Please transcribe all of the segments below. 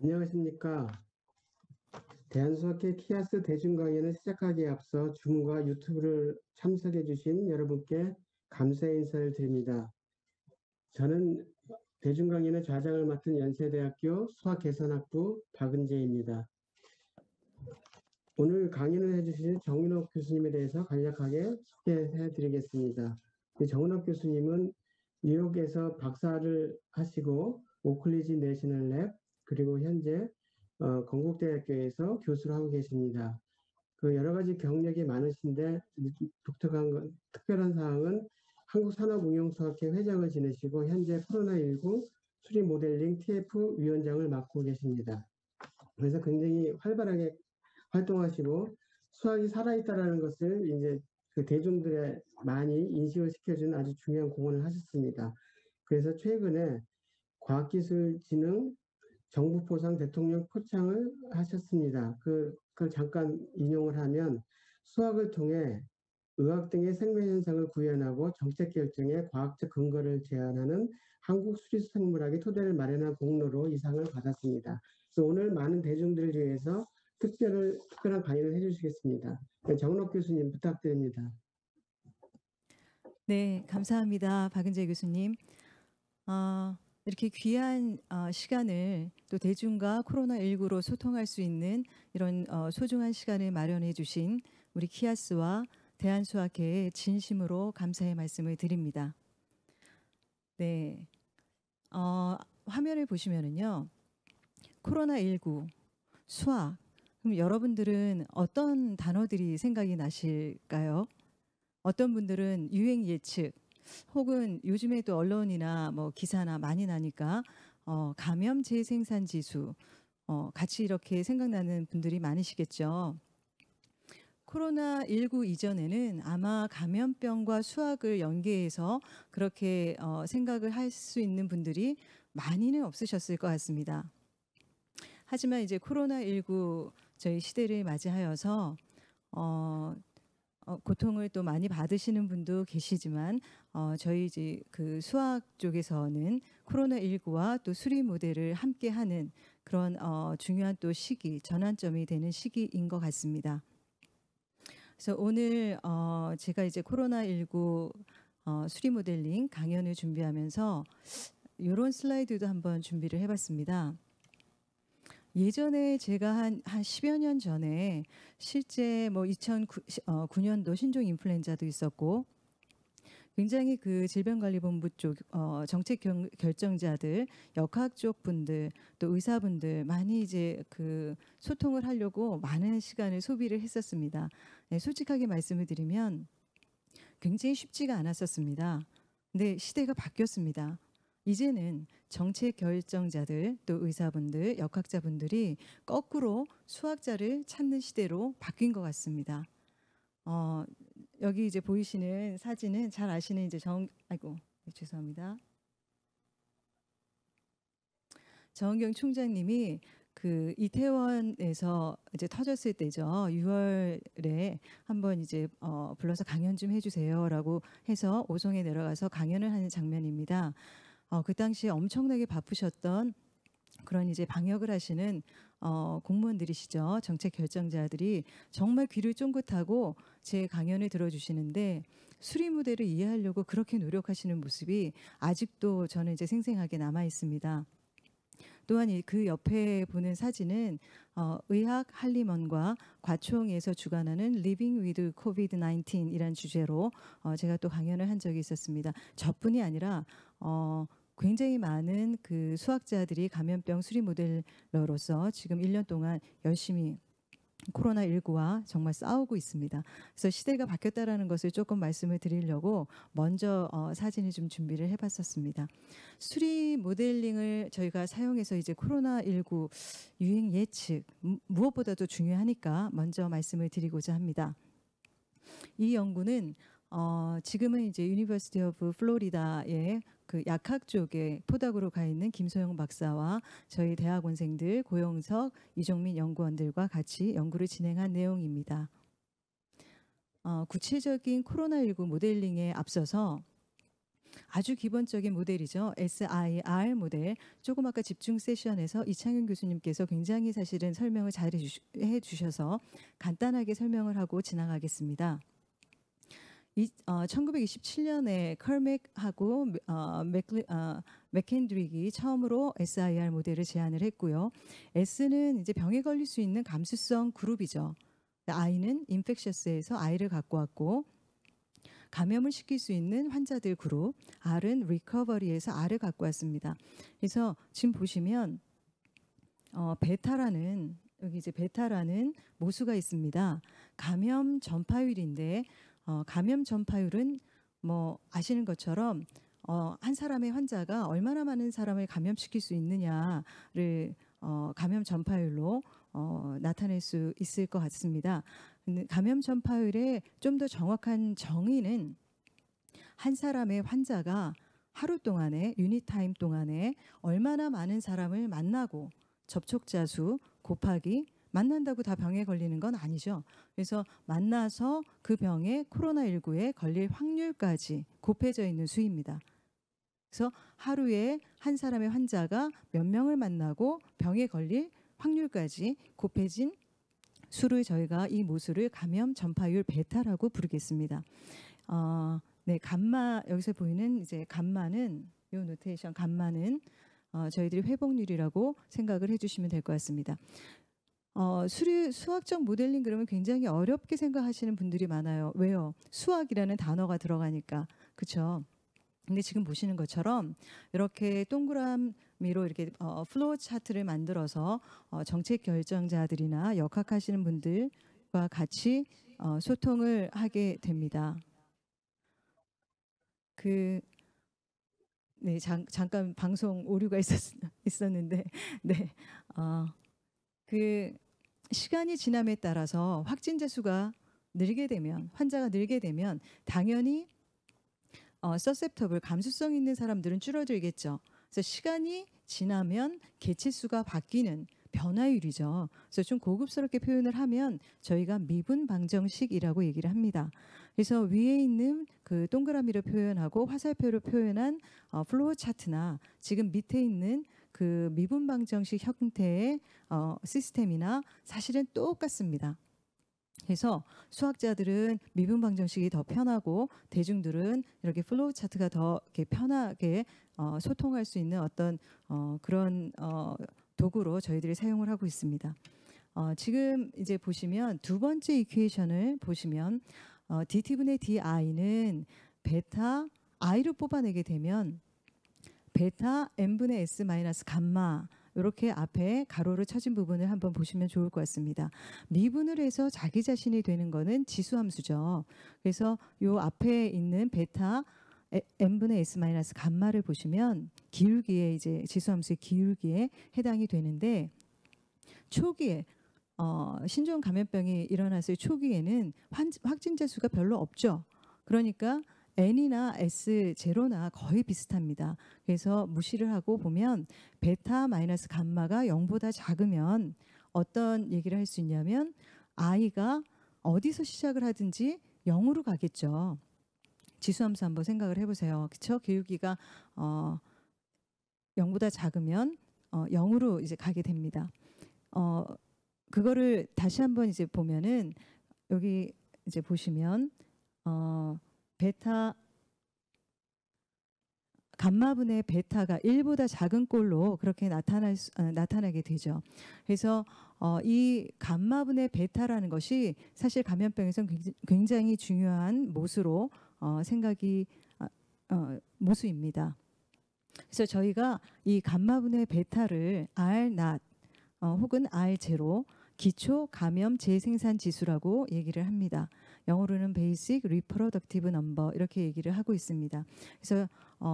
안녕하십니까. 대한수학회 키아스 대중강연을 시작하기에 앞서 줌과 유튜브를 참석해 주신 여러분께 감사의 인사를 드립니다. 저는 대중강연의 좌장을 맡은 연세대학교 수학계산학부 박은재입니다. 오늘 강연을 해주신 정인옥 교수님에 대해서 간략하게 소개해 드리겠습니다. 정인옥 교수님은 뉴욕에서 박사를 하시고 오클리지 내셔널 랩 그리고 현재 건국대학교에서 교수를 하고 계십니다. 그 여러 가지 경력이 많으신데 특별한 사항은 한국산업응용수학회 회장을 지내시고 현재 코로나19 수리 모델링 TF 위원장을 맡고 계십니다. 그래서 굉장히 활발하게 활동하시고 수학이 살아있다라는 것을 이제 그 대중들의 많이 인식을 시켜주는 아주 중요한 공헌을 하셨습니다. 그래서 최근에 과학기술진흥 정부 포상 대통령 표창을 하셨습니다. 그걸 잠깐 인용을 하면 수학을 통해 의학 등의 생명 현상을 구현하고 정책 결정에 과학적 근거를 제안하는 한국 수리생물학의 토대를 마련한 공로로 이 상을 받았습니다. 그래서 오늘 많은 대중들을 위해서 특별한 강의를 해주시겠습니다. 정은옥 교수님 부탁드립니다. 네, 감사합니다. 박은재 교수님. 이렇게 귀한 시간을 또 대중과 코로나19로 소통할 수 있는 이런 소중한 시간을 마련해 주신 우리 키아스와 대한수학회에 진심으로 감사의 말씀을 드립니다. 네, 화면을 보시면은요. 코로나19, 수학, 그럼 여러분들은 어떤 단어들이 생각이 나실까요? 어떤 분들은 유행 예측, 혹은 요즘에 또 언론이나 뭐 기사나 많이 나니까 감염 재생산 지수 같이 이렇게 생각나는 분들이 많으시겠죠. 코로나19 이전에는 아마 감염병과 수학을 연계해서 그렇게 생각을 할 수 있는 분들이 많이는 없으셨을 것 같습니다. 하지만 이제 코로나19 저희 시대를 맞이하여서 고통을 또 많이 받으시는 분도 계시지만 저희 이제 그 수학 쪽에서는 코로나19와 또 수리 모델을 함께하는 그런 중요한 또 시기, 전환점이 되는 시기인 것 같습니다. 그래서 오늘 제가 이제 코로나19 수리 모델링 강연을 준비하면서 이런 슬라이드도 한번 준비를 해봤습니다. 예전에 제가 한 10여 년 전에 실제 뭐 2009년도 신종 인플루엔자도 있었고 굉장히 그 질병관리본부 쪽 정책 결정자들, 역학 쪽 분들, 또 의사분들 많이 이제 그 소통을 하려고 많은 시간을 소비를 했었습니다. 네, 솔직하게 말씀을 드리면 굉장히 쉽지가 않았었습니다. 근데 시대가 바뀌었습니다. 이제는 정책 결정자들, 또 의사분들, 역학자분들이 거꾸로 수학자를 찾는 시대로 바뀐 것 같습니다. 여기 이제 보이시는 사진은 잘 아시는 이제 죄송합니다. 정은경 총장님이 그 이태원에서 이제 터졌을 때죠. 6월에 한번 이제 불러서 강연 좀 해주세요라고 해서 오송에 내려가서 강연을 하는 장면입니다. 그 당시에 엄청나게 바쁘셨던 그런 이제 방역을 하시는 공무원들이시죠. 정책 결정자들이 정말 귀를 쫑긋하고 제 강연을 들어주시는데 수리 모델을 이해하려고 그렇게 노력하시는 모습이 아직도 저는 이제 생생하게 남아 있습니다. 또한 그 옆에 보는 사진은 의학 할리먼과 과총에서 주관하는 Living with COVID-19이란 주제로 제가 또 강연을 한 적이 있었습니다. 저뿐이 아니라 굉장히 많은 그 수학자들이 감염병 수리 모델러로서 지금 1년 동안 열심히 코로나19와 정말 싸우고 있습니다. 그래서 시대가 바뀌었다라는 것을 조금 말씀을 드리려고 먼저 사진을 좀 준비를 해봤었습니다. 수리 모델링을 저희가 사용해서 이제 코로나19 유행 예측 무엇보다도 중요하니까 먼저 말씀을 드리고자 합니다. 이 연구는 지금은 이제 유니버시티 오브 플로리다의 그 약학 쪽에 포닥으로 가 있는 김소영 박사와 저희 대학원생들 고영석, 이종민 연구원들과 같이 연구를 진행한 내용입니다. 구체적인 코로나19 모델링에 앞서서 아주 기본적인 모델이죠. SIR 모델. 조금 아까 집중 세션에서 이창윤 교수님께서 굉장히 사실은 설명을 잘 해주셔서 간단하게 설명을 하고 지나가겠습니다. 1927년에 컬맥하고 맥켄드릭이 처음으로 SIR 모델을 제안을 했고요. S는 이제 병에 걸릴 수 있는 감수성 그룹이죠. I는 인펙셔스에서 I를 갖고 왔고, 감염을 시킬 수 있는 환자들 그룹, R은 리커버리에서 R을 갖고 왔습니다. 그래서 지금 보시면 베타라는, 여기 이제 베타라는 모수가 있습니다. 감염 전파율인데 감염 전파율은 뭐 아시는 것처럼 한 사람의 환자가 얼마나 많은 사람을 감염시킬 수 있느냐를 감염 전파율로 나타낼 수 있을 것 같습니다. 감염 전파율의 좀 더 정확한 정의는 한 사람의 환자가 하루 동안에 유닛 타임 동안에 얼마나 많은 사람을 만나고 접촉자 수 곱하기 만난다고 다 병에 걸리는 건 아니죠. 그래서 만나서 그 병에 코로나19에 걸릴 확률까지 곱해져 있는 수입니다. 그래서 하루에 한 사람의 환자가 몇 명을 만나고 병에 걸릴 확률까지 곱해진 수를 저희가 이 모수를 감염 전파율 베타라고 부르겠습니다. 네, 감마 여기서 보이는 이제 감마는 이 노테이션 감마는 저희들이 회복률이라고 생각을 해주시면 될 것 같습니다. 수학적 모델링 그러면 굉장히 어렵게 생각하시는 분들이 많아요. 왜요? 수학이라는 단어가 들어가니까. 그렇죠? 근데 지금 보시는 것처럼 이렇게 동그라미로 이렇게 플로우 차트를 만들어서 정책 결정자들이나 역학하시는 분들과 같이 소통을 하게 됩니다. 네, 잠깐 방송 오류가 있었는데, 네, 시간이 지남에 따라서 확진자 수가 늘게 되면, 환자가 늘게 되면 당연히 서셉터블 감수성 있는 사람들은 줄어들겠죠. 그래서 시간이 지나면 개체수가 바뀌는 변화율이죠. 그래서 좀 고급스럽게 표현을 하면 저희가 미분 방정식이라고 얘기를 합니다. 그래서 위에 있는 그 동그라미로 표현하고 화살표로 표현한 플로우 차트나 지금 밑에 있는 그 미분 방정식 형태의 시스템이나 사실은 똑같습니다. 그래서 수학자들은 미분 방정식이 더 편하고 대중들은 이렇게 플로우 차트가 더 이렇게 편하게 소통할 수 있는 어떤 그런 도구로 저희들이 사용을 하고 있습니다. 지금 이제 보시면 두 번째 이퀘이션을 보시면 dt분의 di는 베타 i로 뽑아내게 되면 베타 n분의 s 마이너스 감마 이렇게 앞에 가로로 쳐진 부분을 한번 보시면 좋을 것 같습니다. 미분을 해서 자기 자신이 되는 거는 지수함수죠. 그래서 요 앞에 있는 베타 n분의 s 마이너스 감마를 보시면 기울기에 이제 지수함수의 기울기에 해당이 되는데 초기에 신종 감염병이 일어났을 초기에는 확진자 수가 별로 없죠. 그러니까 n이나 s 제로나 거의 비슷합니다. 그래서 무시를 하고 보면 베타 마이너스 감마가 0보다 작으면 어떤 얘기를 할 수 있냐면 i가 어디서 시작을 하든지 0으로 가겠죠. 지수함수 한번 생각을 해보세요. 그렇죠? 기울기가 0보다 작으면 0으로 이제 가게 됩니다. 그거를 다시 한번 이제 보면은 여기 이제 보시면 베타 감마분의 베타가 1보다 작은 꼴로 그렇게 나타나게 되죠. 그래서 이 감마분의 베타라는 것이 사실 감염병에서 굉장히 중요한 모수로 생각이 모수입니다. 그래서 저희가 이 감마분의 베타를 R0 혹은 R0 기초 감염 재생산 지수라고 얘기를 합니다. 영어로는 Basic Reproductive Number 이렇게 얘기를 하고 있습니다. 그래서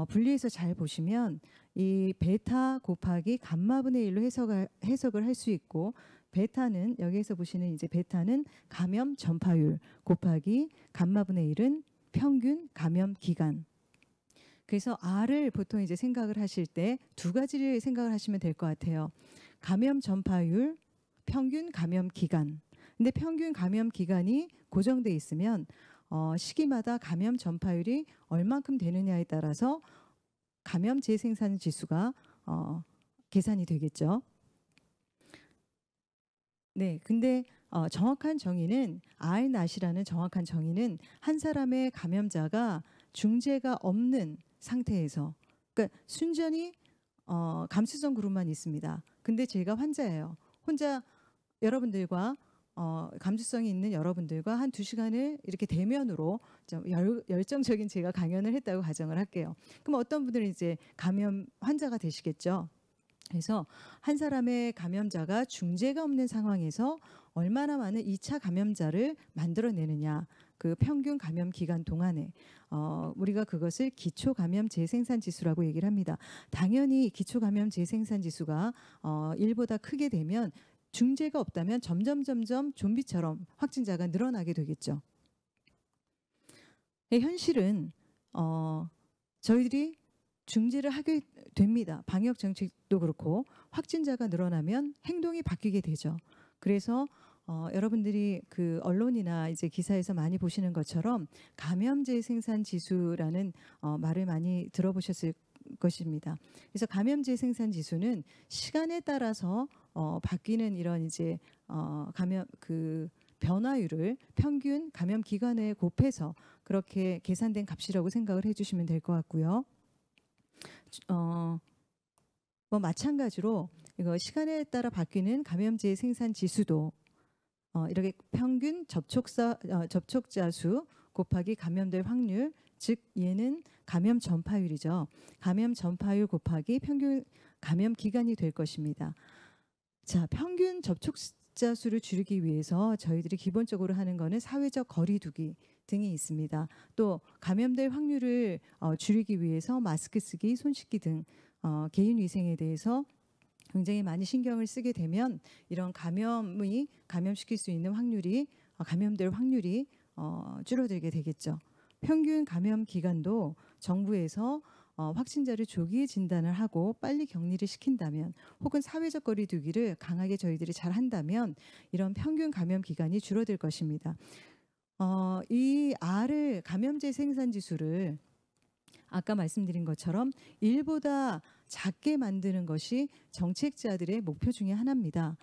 분리해서 잘 보시면 이 베타 곱하기 감마분의 1로 해석을 할 수 있고 베타는 여기에서 보시는 이제 베타는 감염 전파율 곱하기 감마분의 1은 평균 감염 기간. 그래서 R을 보통 이제 생각을 하실 때 두 가지를 생각을 하시면 될 것 같아요. 감염 전파율, 평균 감염 기간. 근데 평균 감염 기간이 고정돼 있으면 시기마다 감염 전파율이 얼만큼 되느냐에 따라서 감염 재생산 지수가 계산이 되겠죠. 네, 근데 정확한 정의는 RNA시라는 정확한 정의는 한 사람의 감염자가 중재가 없는 상태에서, 그러니까 순전히 감수성 그룹만 있습니다. 근데 제가 환자예요. 혼자 여러분들과 감수성이 있는 여러분들과 한 2시간을 이렇게 대면으로 좀 열정적인 제가 강연을 했다고 가정을 할게요. 그럼 어떤 분들은 이제 감염 환자가 되시겠죠. 그래서 한 사람의 감염자가 중재가 없는 상황에서 얼마나 많은 2차 감염자를 만들어내느냐, 그 평균 감염 기간 동안에 우리가 그것을 기초 감염 재생산 지수라고 얘기를 합니다. 당연히 기초 감염 재생산 지수가 1보다 크게 되면 중재가 없다면 점점 좀비처럼 확진자가 늘어나게 되겠죠. 현실은 저희들이 중재를 하게 됩니다. 방역 정책도 그렇고 확진자가 늘어나면 행동이 바뀌게 되죠. 그래서 여러분들이 그 언론이나 이제 기사에서 많이 보시는 것처럼 감염제 생산 지수라는 말을 많이 들어보셨을 것입니다. 그래서 감염제 생산 지수는 시간에 따라서 바뀌는 이런 이제 감염 그 변화율을 평균 감염 기간에 곱해서 그렇게 계산된 값이라고 생각을 해주시면 될 것 같고요. 뭐 마찬가지로 이거 시간에 따라 바뀌는 감염제 생산 지수도 이렇게 평균 접촉자 수 곱하기 감염될 확률, 즉 얘는 감염 전파율이죠. 감염 전파율 곱하기 평균 감염 기간이 될 것입니다. 자, 평균 접촉자 수를 줄이기 위해서 저희들이 기본적으로 하는 거는 사회적 거리두기 등이 있습니다. 또 감염될 확률을 줄이기 위해서 마스크 쓰기, 손 씻기 등 개인 위생에 대해서 굉장히 많이 신경을 쓰게 되면 이런 감염시킬 수 있는 확률이 감염될 확률이 줄어들게 되겠죠. 평균 감염 기간도 정부에서 확진자를 조기에 진단을 하고 빨리 격리를 시킨다면 혹은 사회적 거리두기를 강하게 저희들이 잘 한다면 이런 평균 감염 기간이 줄어들 것입니다. 이 R을 감염제 생산 지수를 아까 말씀드린 것처럼 1보다 작게 만드는 것이 정책자들의 목표 중에 하나입니다.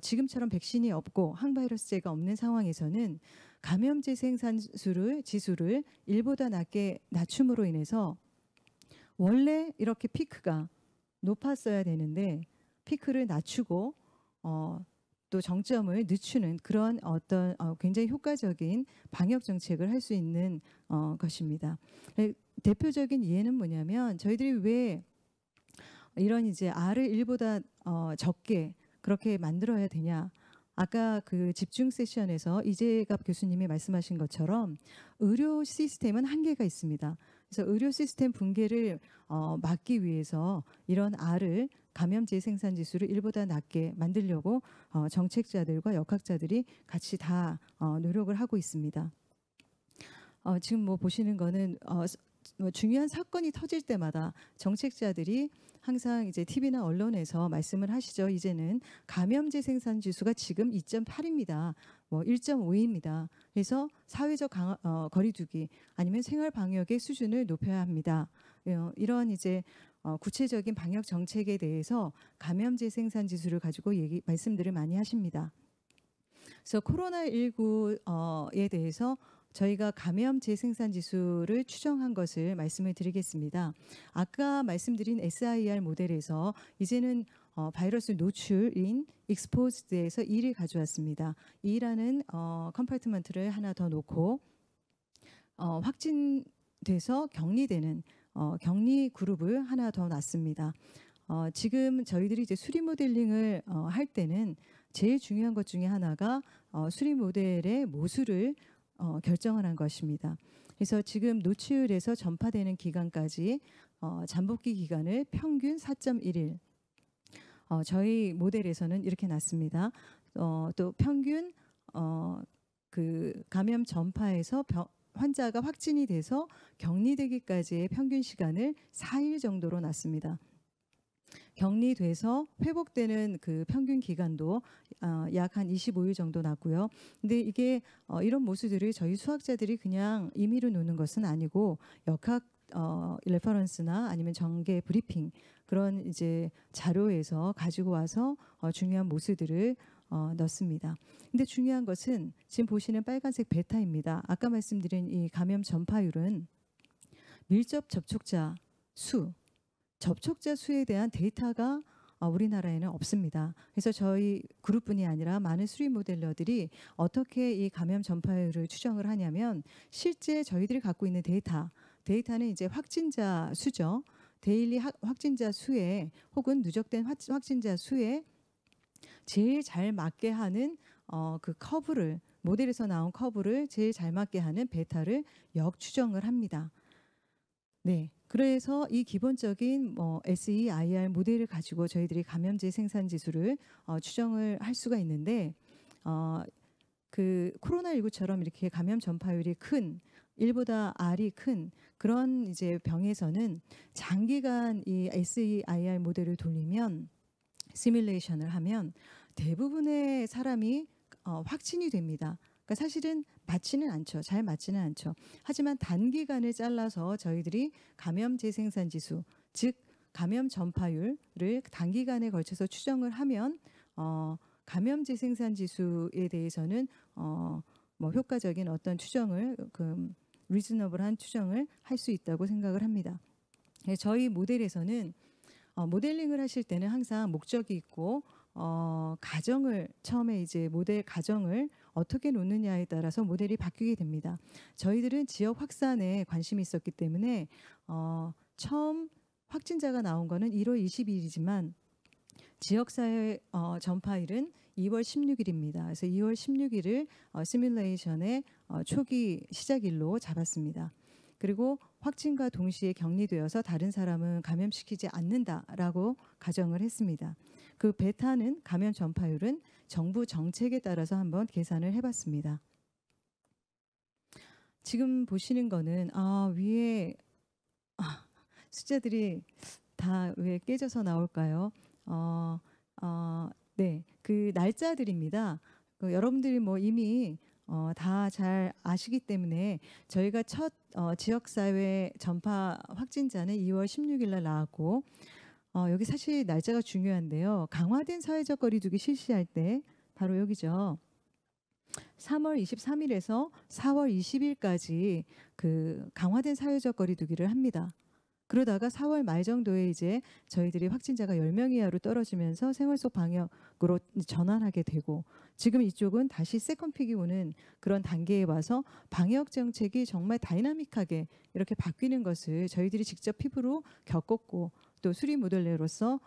지금처럼 백신이 없고 항바이러스제가 없는 상황에서는 감염제 생산 지수를 1보다 낮게 낮춤으로 인해서 원래 이렇게 피크가 높았어야 되는데 피크를 낮추고 또 정점을 늦추는 그런 어떤 굉장히 효과적인 방역 정책을 할 수 있는 것입니다. 대표적인 예는 뭐냐면 저희들이 왜 이런 이제 R을 1보다 적게 그렇게 만들어야 되냐. 아까 그 집중 세션에서 이재갑 교수님이 말씀하신 것처럼 의료 시스템은 한계가 있습니다. 그래서 의료 시스템 붕괴를 막기 위해서 이런 R을 감염 재생산 지수를 1보다 낮게 만들려고 정책자들과 역학자들이 같이 다 노력을 하고 있습니다. 지금 뭐 보시는 거는 중요한 사건이 터질 때마다 정책자들이 항상 이제 TV나 언론에서 말씀을 하시죠. 이제는 감염제 생산 지수가 지금 2.8입니다. 뭐 1.5입니다. 그래서 사회적 거리두기 아니면 생활 방역의 수준을 높여야 합니다. 이런 이제 구체적인 방역 정책에 대해서 감염제 생산 지수를 가지고 말씀들을 많이 하십니다. 그래서 코로나19에 대해서 저희가 감염 재생산 지수를 추정한 것을 말씀을 드리겠습니다. 아까 말씀드린 SIR 모델에서 이제는 바이러스 노출인 exposed에서 2를 가져왔습니다. 2라는 컴파트먼트를 하나 더 놓고 확진돼서 격리되는 격리 그룹을 하나 더 놨습니다. 지금 저희들이 이제 수리 모델링을 할 때는 제일 중요한 것 중에 하나가 수리 모델의 모수를 결정을 한 것입니다. 그래서 지금 노출에서 전파되는 기간까지 잠복기 기간을 평균 4.1일 저희 모델에서는 이렇게 놨습니다. 또 평균 그 감염 전파에서 환자가 확진이 돼서 격리되기까지의 평균 시간을 4일 정도로 놨습니다. 격리돼서 회복되는 그 평균 기간도 약 한 25일 정도 났고요. 근데 이게 이런 모습들을 저희 수학자들이 그냥 임의로 놓는 것은 아니고 역학 레퍼런스나 아니면 정계 브리핑 그런 이제 자료에서 가지고 와서 중요한 모습들을 넣습니다. 근데 중요한 것은 지금 보시는 빨간색 베타입니다. 아까 말씀드린 이 감염 전파율은 밀접 접촉자 수에 대한 데이터가 우리나라에는 없습니다. 그래서 저희 그룹뿐이 아니라 많은 수리 모델러들이 어떻게 이 감염 전파율을 추정을 하냐면 실제 저희들이 갖고 있는 데이터는 이제 확진자 수죠. 데일리 확진자 수에 혹은 누적된 확진자 수에 제일 잘 맞게 하는 그 커브를 모델에서 나온 커브를 제일 잘 맞게 하는 베타를 역추정을 합니다. 네, 그래서 이 기본적인 SEIR 모델을 가지고 저희들이 감염제 생산 지수를 추정을 할 수가 있는데 그 코로나19처럼 이렇게 감염 전파율이 큰 1보다 R이 큰 그런 이제 병에서는 장기간 이 SEIR 모델을 돌리면 시뮬레이션을 하면 대부분의 사람이 확진이 됩니다. 그러니까 사실은 맞지는 않죠. 잘 맞지는 않죠. 하지만 단기간을 잘라서 저희들이 감염 재생산 지수, 즉 감염 전파율을 단기간에 걸쳐서 추정을 하면 감염 재생산 지수에 대해서는 뭐 효과적인 어떤 추정을 리즈너블한 추정을 할 수 있다고 생각을 합니다. 저희 모델에서는 모델링을 하실 때는 항상 목적이 있고 가정을 처음에 이제 모델 가정을 어떻게 놓느냐에 따라서 모델이 바뀌게 됩니다. 저희들은 지역 확산에 관심이 있었기 때문에 처음 확진자가 나온 거는 1월 22일이지만 지역사회 전파일은 2월 16일입니다. 그래서 2월 16일을 시뮬레이션의 초기 시작일로 잡았습니다. 그리고 확진과 동시에 격리되어서 다른 사람은 감염시키지 않는다라고 가정을 했습니다. 그 베타는 감염 전파율은 정부 정책에 따라서 한번 계산을 해봤습니다. 지금 보시는 거는 위에 숫자들이 다 왜 깨져서 나올까요? 네, 그 날짜들입니다. 여러분들이 뭐 이미 다 잘 아시기 때문에 저희가 첫 지역사회 전파 확진자는 2월 16일 날 나왔고 여기 사실 날짜가 중요한데요. 강화된 사회적 거리두기 실시할 때 바로 여기죠. 3월 23일에서 4월 20일까지 그 강화된 사회적 거리두기를 합니다. 그러다가 4월 말 정도에 이제 저희들이 확진자가 10명 이하로 떨어지면서 생활 속 방역으로 전환하게 되고 지금 이쪽은 다시 세컨픽이 오는 그런 단계에 와서 방역 정책이 정말 다이나믹하게 이렇게 바뀌는 것을 저희들이 직접 피부로 겪었고 또 수리 모델러로서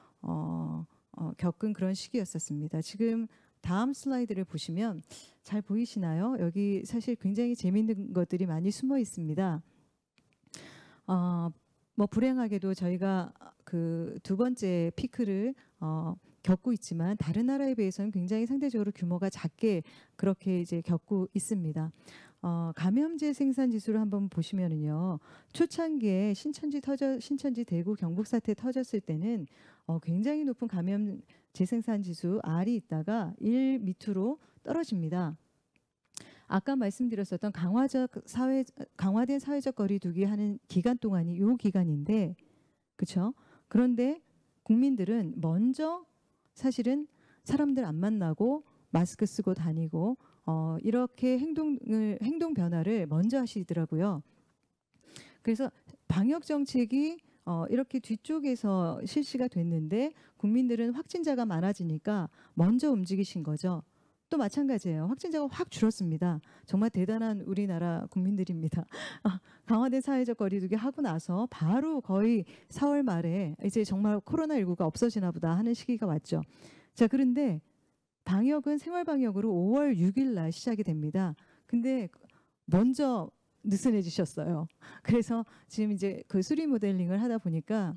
겪은 그런 시기였었습니다. 지금 다음 슬라이드를 보시면 잘 보이시나요? 여기 사실 굉장히 재미있는 것들이 많이 숨어 있습니다. 뭐 불행하게도 저희가 그 두 번째 피크를 겪고 있지만 다른 나라에 비해서는 굉장히 상대적으로 규모가 작게 그렇게 이제 겪고 있습니다. 감염제 생산 지수를 한번 보시면은요. 초창기에 신천지 대구 경북 사태 터졌을 때는 굉장히 높은 감염 재생산 지수 R이 있다가 1 밑으로 떨어집니다. 아까 말씀드렸었던 강화된 사회적 거리두기 하는 기간 동안이 요 기간인데, 그렇죠? 그런데 국민들은 먼저 사실은 사람들 안 만나고 마스크 쓰고 다니고 이렇게 행동 변화를 먼저 하시더라고요. 그래서 방역 정책이 이렇게 뒤쪽에서 실시가 됐는데 국민들은 확진자가 많아지니까 먼저 움직이신 거죠. 또 마찬가지예요. 확진자가 확 줄었습니다. 정말 대단한 우리나라 국민들입니다. 강화된 사회적 거리두기 하고 나서 바로 거의 4월 말에 이제 정말 코로나19가 없어지나 보다 하는 시기가 왔죠. 자, 그런데 방역은 생활방역으로 5월 6일 날 시작이 됩니다. 근데 먼저 느슨해지셨어요. 그래서 지금 이제 그 수리 모델링을 하다 보니까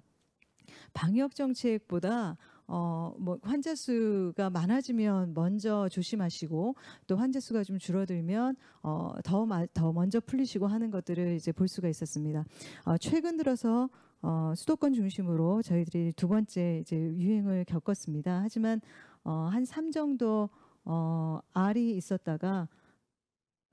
방역 정책보다 뭐 환자 수가 많아지면 먼저 조심하시고 또 환자 수가 좀 줄어들면 더 먼저 풀리시고 하는 것들을 이제 볼 수가 있었습니다. 최근 들어서 수도권 중심으로 저희들이 두 번째 이제 유행을 겪었습니다. 하지만 한 3 정도 R이 있었다가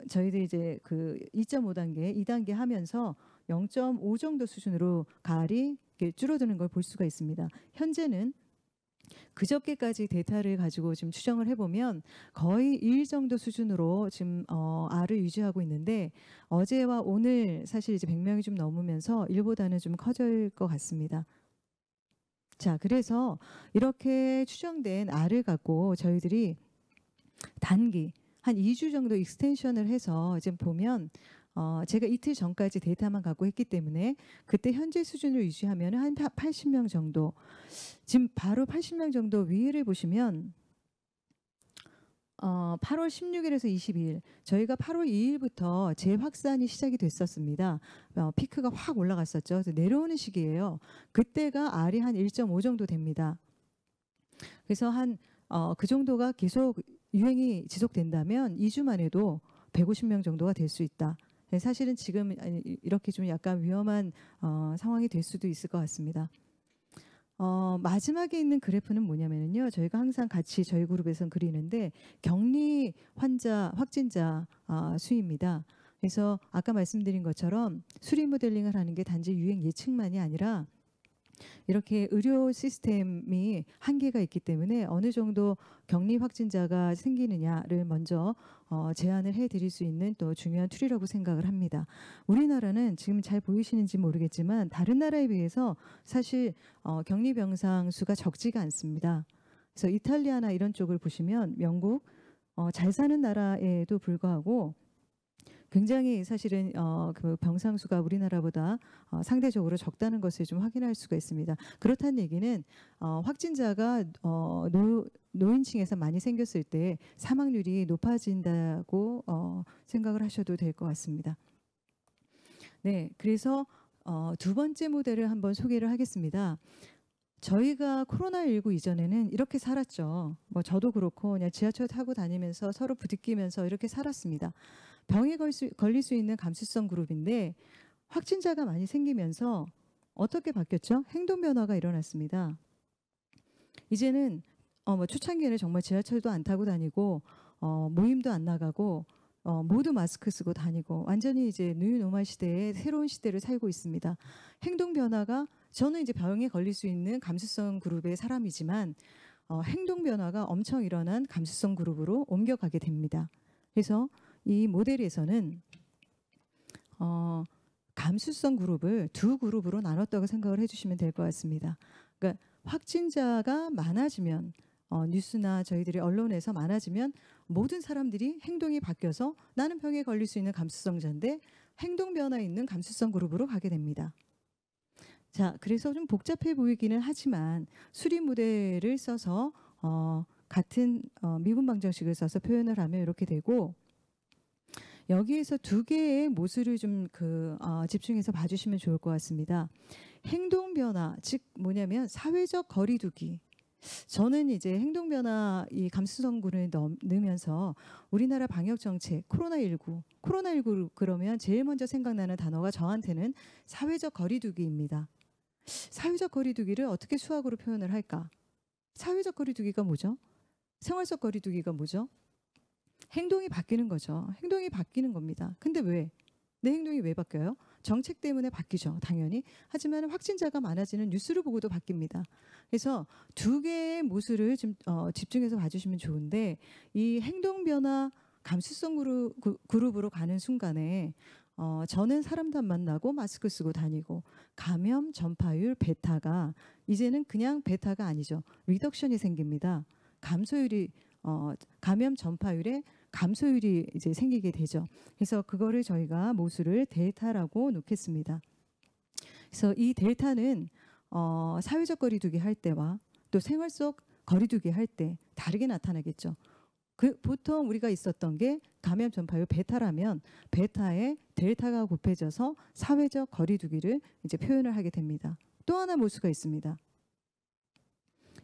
저희들이 이제 그 2.5단계, 2단계 하면서 0.5 정도 수준으로 가을이 이렇게 줄어드는 걸 볼 수가 있습니다. 현재는 그저께까지 데이터를 가지고 지금 추정을 해보면 거의 1 정도 수준으로 지금 R을 유지하고 있는데 어제와 오늘 사실 이제 100명이 좀 넘으면서 1보다는 좀 커질 것 같습니다. 자, 그래서 이렇게 추정된 R을 갖고 저희들이 단기 한 2주 정도 익스텐션을 해서 지금 보면 제가 이틀 전까지 데이터만 갖고 했기 때문에 그때 현재 수준을 유지하면 한 80명 정도, 지금 바로 80명 정도 위를 보시면 8월 16일에서 22일 저희가 8월 2일부터 재확산이 시작이 됐었습니다. 피크가 확 올라갔었죠. 그래서 내려오는 시기예요. 그때가 R이 한 1.5 정도 됩니다. 그래서 그 정도가 계속 유행이 지속된다면 2주만 해도 150명 정도가 될 수 있다. 사실은 지금 이렇게 좀 약간 위험한 상황이 될 수도 있을 것 같습니다. 마지막에 있는 그래프는 뭐냐면요. 저희가 항상 같이 저희 그룹에서는 그리는데 격리 환자, 확진자 수입니다. 그래서 아까 말씀드린 것처럼 수리 모델링을 하는 게 단지 유행 예측만이 아니라 이렇게 의료 시스템이 한계가 있기 때문에 어느 정도 격리 확진자가 생기느냐를 먼저 제안을 해드릴 수 있는 또 중요한 툴이라고 생각을 합니다. 우리나라는 지금 잘 보이시는지 모르겠지만 다른 나라에 비해서 사실 격리 병상 수가 적지가 않습니다. 그래서 이탈리아나 이런 쪽을 보시면 영국 잘 사는 나라에도 불구하고 굉장히 사실은 그 병상 수가 우리나라보다 상대적으로 적다는 것을 좀 확인할 수가 있습니다. 그렇다는 얘기는 확진자가 노인층에서 많이 생겼을 때 사망률이 높아진다고 생각을 하셔도 될 것 같습니다. 네, 그래서 두 번째 모델을 한번 소개를 하겠습니다. 저희가 코로나19 이전에는 이렇게 살았죠. 뭐 저도 그렇고 그냥 지하철 타고 다니면서 서로 부딪히면서 이렇게 살았습니다. 병에 걸릴 수 있는 감수성 그룹인데 확진자가 많이 생기면서 어떻게 바뀌었죠? 행동 변화가 일어났습니다. 이제는 뭐 초창기에는 정말 지하철도 안 타고 다니고 모임도 안 나가고 모두 마스크 쓰고 다니고 완전히 이제 뉴노멀 시대에 새로운 시대를 살고 있습니다. 행동 변화가 저는 이제 병에 걸릴 수 있는 감수성 그룹의 사람이지만 행동 변화가 엄청 일어난 감수성 그룹으로 옮겨가게 됩니다. 그래서 이 모델에서는 감수성 그룹을 두 그룹으로 나눴다고 생각을 해주시면 될 것 같습니다. 그러니까 확진자가 많아지면 뉴스나 저희들이 언론에서 많아지면 모든 사람들이 행동이 바뀌어서 나는 병에 걸릴 수 있는 감수성자인데 행동 변화 있는 감수성 그룹으로 가게 됩니다. 자, 그래서 좀 복잡해 보이기는 하지만 수리 모델을 써서 같은 미분 방정식을 써서 표현을 하면 이렇게 되고 여기에서 두 개의 모습을 좀 집중해서 봐주시면 좋을 것 같습니다. 행동 변화, 즉 뭐냐면 사회적 거리두기. 저는 이제 행동 변화 이 감수성군을 넣으면서 우리나라 방역 정책 코로나19 그러면 제일 먼저 생각나는 단어가 저한테는 사회적 거리두기입니다. 사회적 거리두기를 어떻게 수학으로 표현을 할까? 사회적 거리두기가 뭐죠? 생활적 거리두기가 뭐죠? 행동이 바뀌는 거죠. 행동이 바뀌는 겁니다. 근데 왜? 내 행동이 왜 바뀌어요? 정책 때문에 바뀌죠. 당연히. 하지만 확진자가 많아지는 뉴스를 보고도 바뀝니다. 그래서 두 개의 모습을 좀 집중해서 봐주시면 좋은데 이 행동 변화 감수성 그룹으로 가는 순간에 저는 사람도 안 만나고 마스크 쓰고 다니고 감염 전파율 베타가 이제는 그냥 베타가 아니죠. 리덕션이 생깁니다. 감소율이 감염 전파율에 감소율이 이제 생기게 되죠. 그래서 그거를 저희가 모수를 델타라고 놓겠습니다. 그래서 이 델타는 사회적 거리두기 할 때와 또 생활 속 거리두기 할 때 다르게 나타나겠죠. 보통 우리가 있었던 게 감염 전파율 베타라면 베타에 델타가 곱해져서 사회적 거리두기를 이제 표현을 하게 됩니다. 또 하나 모수가 있습니다.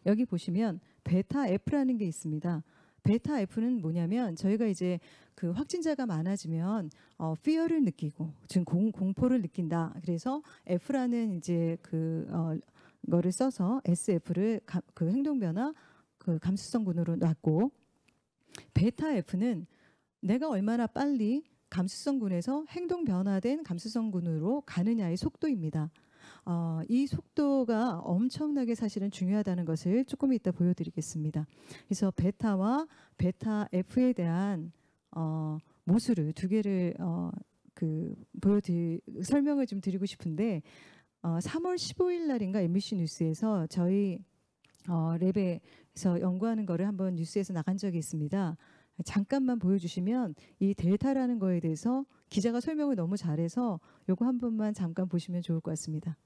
여기 보시면 베타 F라는 게 있습니다. 베타 F는 뭐냐면 저희가 이제 그 확진자가 많아지면 fear를 느끼고 지금 공포를 느낀다. 그래서 F라는 이제 거를 써서 SF를 그 행동 변화 그 감수성군으로 놨고, 베타 F는 내가 얼마나 빨리 감수성군에서 행동 변화된 감수성군으로 가느냐의 속도입니다. 이 속도가 엄청나게 사실은 중요하다는 것을 조금 이따 보여드리겠습니다. 그래서 베타와 베타 F에 대한 모수를 두 개를 설명을 좀 드리고 싶은데 3월 15일 날인가 MBC 뉴스에서 저희 랩에서 연구하는 거를 한번 뉴스에서 나간 적이 있습니다. 잠깐만 보여주시면 이 델타라는 거에 대해서 기자가 설명을 너무 잘해서 요거 한 번만 잠깐 보시면 좋을 것 같습니다.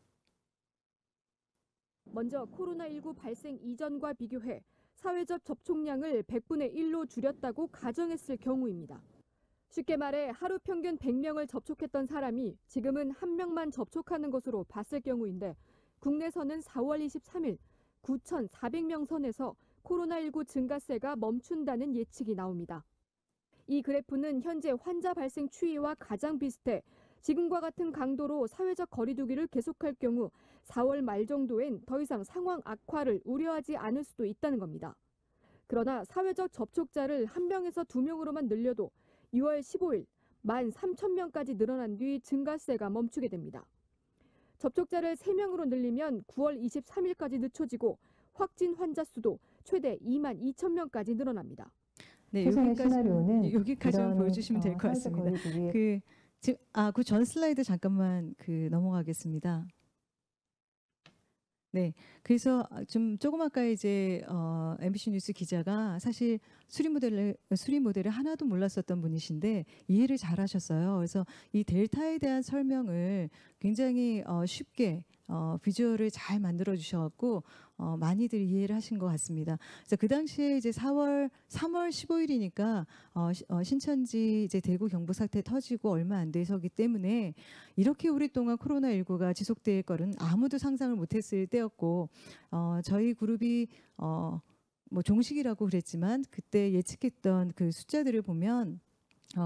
먼저 코로나19 발생 이전과 비교해 사회적 접촉량을 100분의 1로 줄였다고 가정했을 경우입니다. 쉽게 말해 하루 평균 100명을 접촉했던 사람이 지금은 1명만 접촉하는 것으로 봤을 경우인데, 국내선은 4월 23일 9,400명 선에서 코로나19 증가세가 멈춘다는 예측이 나옵니다. 이 그래프는 현재 환자 발생 추이와 가장 비슷해 지금과 같은 강도로 사회적 거리두기를 계속할 경우 4월 말 정도엔 더 이상 상황 악화를 우려하지 않을 수도 있다는 겁니다. 그러나 사회적 접촉자를 1명에서 2명으로만 늘려도 6월 15일 13,000명까지 늘어난 뒤 증가세가 멈추게 됩니다. 접촉자를 3명으로 늘리면 9월 23일까지 늦춰지고 확진 환자 수도 최대 22,000명까지 늘어납니다. 네, 세상의 시나리오는 여기까지만 보여주시면 될 것 사회적 같습니다. 거리두기에 그 전 슬라이드 잠깐만 넘어가겠습니다. 네, 그래서 좀 조금 아까 이제 MBC 뉴스 기자가 사실 수리 모델을 하나도 몰랐었던 분이신데 이해를 잘하셨어요. 그래서 이 델타에 대한 설명을 굉장히 쉽게 비주얼을 잘 만들어 주셔갖고 많이들 이해를 하신 것 같습니다. 그래서 그 당시에 이제 3월 15일이니까 신천지 이제 대구 경북 사태 터지고 얼마 안 돼서기 때문에 이렇게 오랫동안 코로나19가 지속될 거는 아무도 상상을 못했을 때였고, 저희 그룹이 뭐 종식이라고 그랬지만 그때 예측했던 그 숫자들을 보면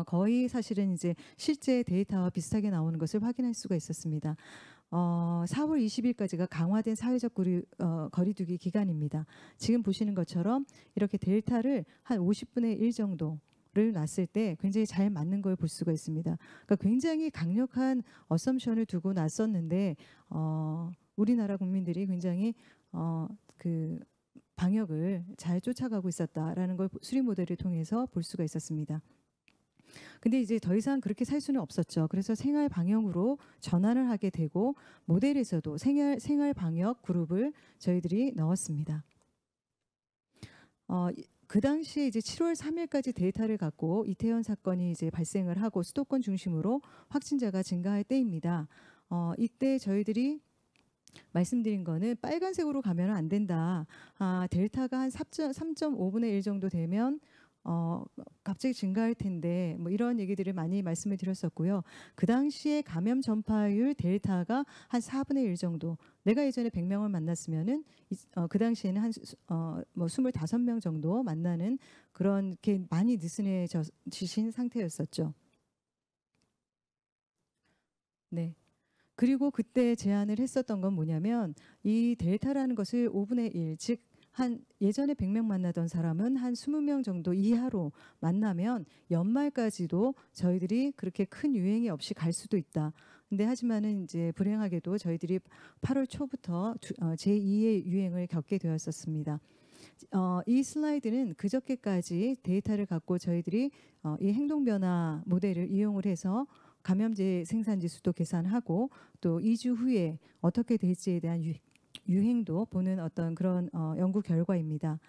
거의 사실은 이제 실제 데이터와 비슷하게 나오는 것을 확인할 수가 있었습니다. 4월 20일까지가 강화된 사회적 거리두기 기간입니다. 지금 보시는 것처럼 이렇게 델타를 한 50분의 1 정도를 놨을 때 굉장히 잘 맞는 걸 볼 수가 있습니다. 그러니까 굉장히 강력한 어썸션을 두고 놨었는데 우리나라 국민들이 굉장히 그 방역을 잘 쫓아가고 있었다라는 걸 수리 모델을 통해서 볼 수가 있었습니다. 근데 이제 더 이상 그렇게 살 수는 없었죠. 그래서 생활 방역으로 전환을 하게 되고 모델에서도 생활 방역 그룹을 저희들이 넣었습니다. 그 당시에 이제 7월 3일까지 데이터를 갖고 이태원 사건이 이제 발생을 하고 수도권 중심으로 확진자가 증가할 때입니다. 이때 저희들이 말씀드린 거는 빨간색으로 가면 안 된다. 델타가 한 3.5분의 1 정도 되면 갑자기 증가할 텐데 뭐 이런 얘기들을 많이 말씀을 드렸었고요. 그 당시에 감염 전파율 델타가 한 4분의 1 정도. 내가 예전에 100명을 만났으면은 그 당시에는 한 25명 정도 만나는 그런 게 많이 느슨해지신 상태였었죠. 네. 그리고 그때 제안을 했었던 건 뭐냐면 이 델타라는 것을 5분의 1, 즉 한 예전에 100명 만나던 사람은 한 20명 정도 이하로 만나면 연말까지도 저희들이 그렇게 큰 유행이 없이 갈 수도 있다. 근데 하지만은 이제 불행하게도 저희들이 8월 초부터 제2의 유행을 겪게 되었었습니다. 이 슬라이드는 그저께까지 데이터를 갖고 저희들이 이 행동 변화 모델을 이용을 해서 감염제 생산 지수도 계산하고 또 2주 후에 어떻게 될지에 대한 유행도 보는 어떤 그런 연구 결과입니다.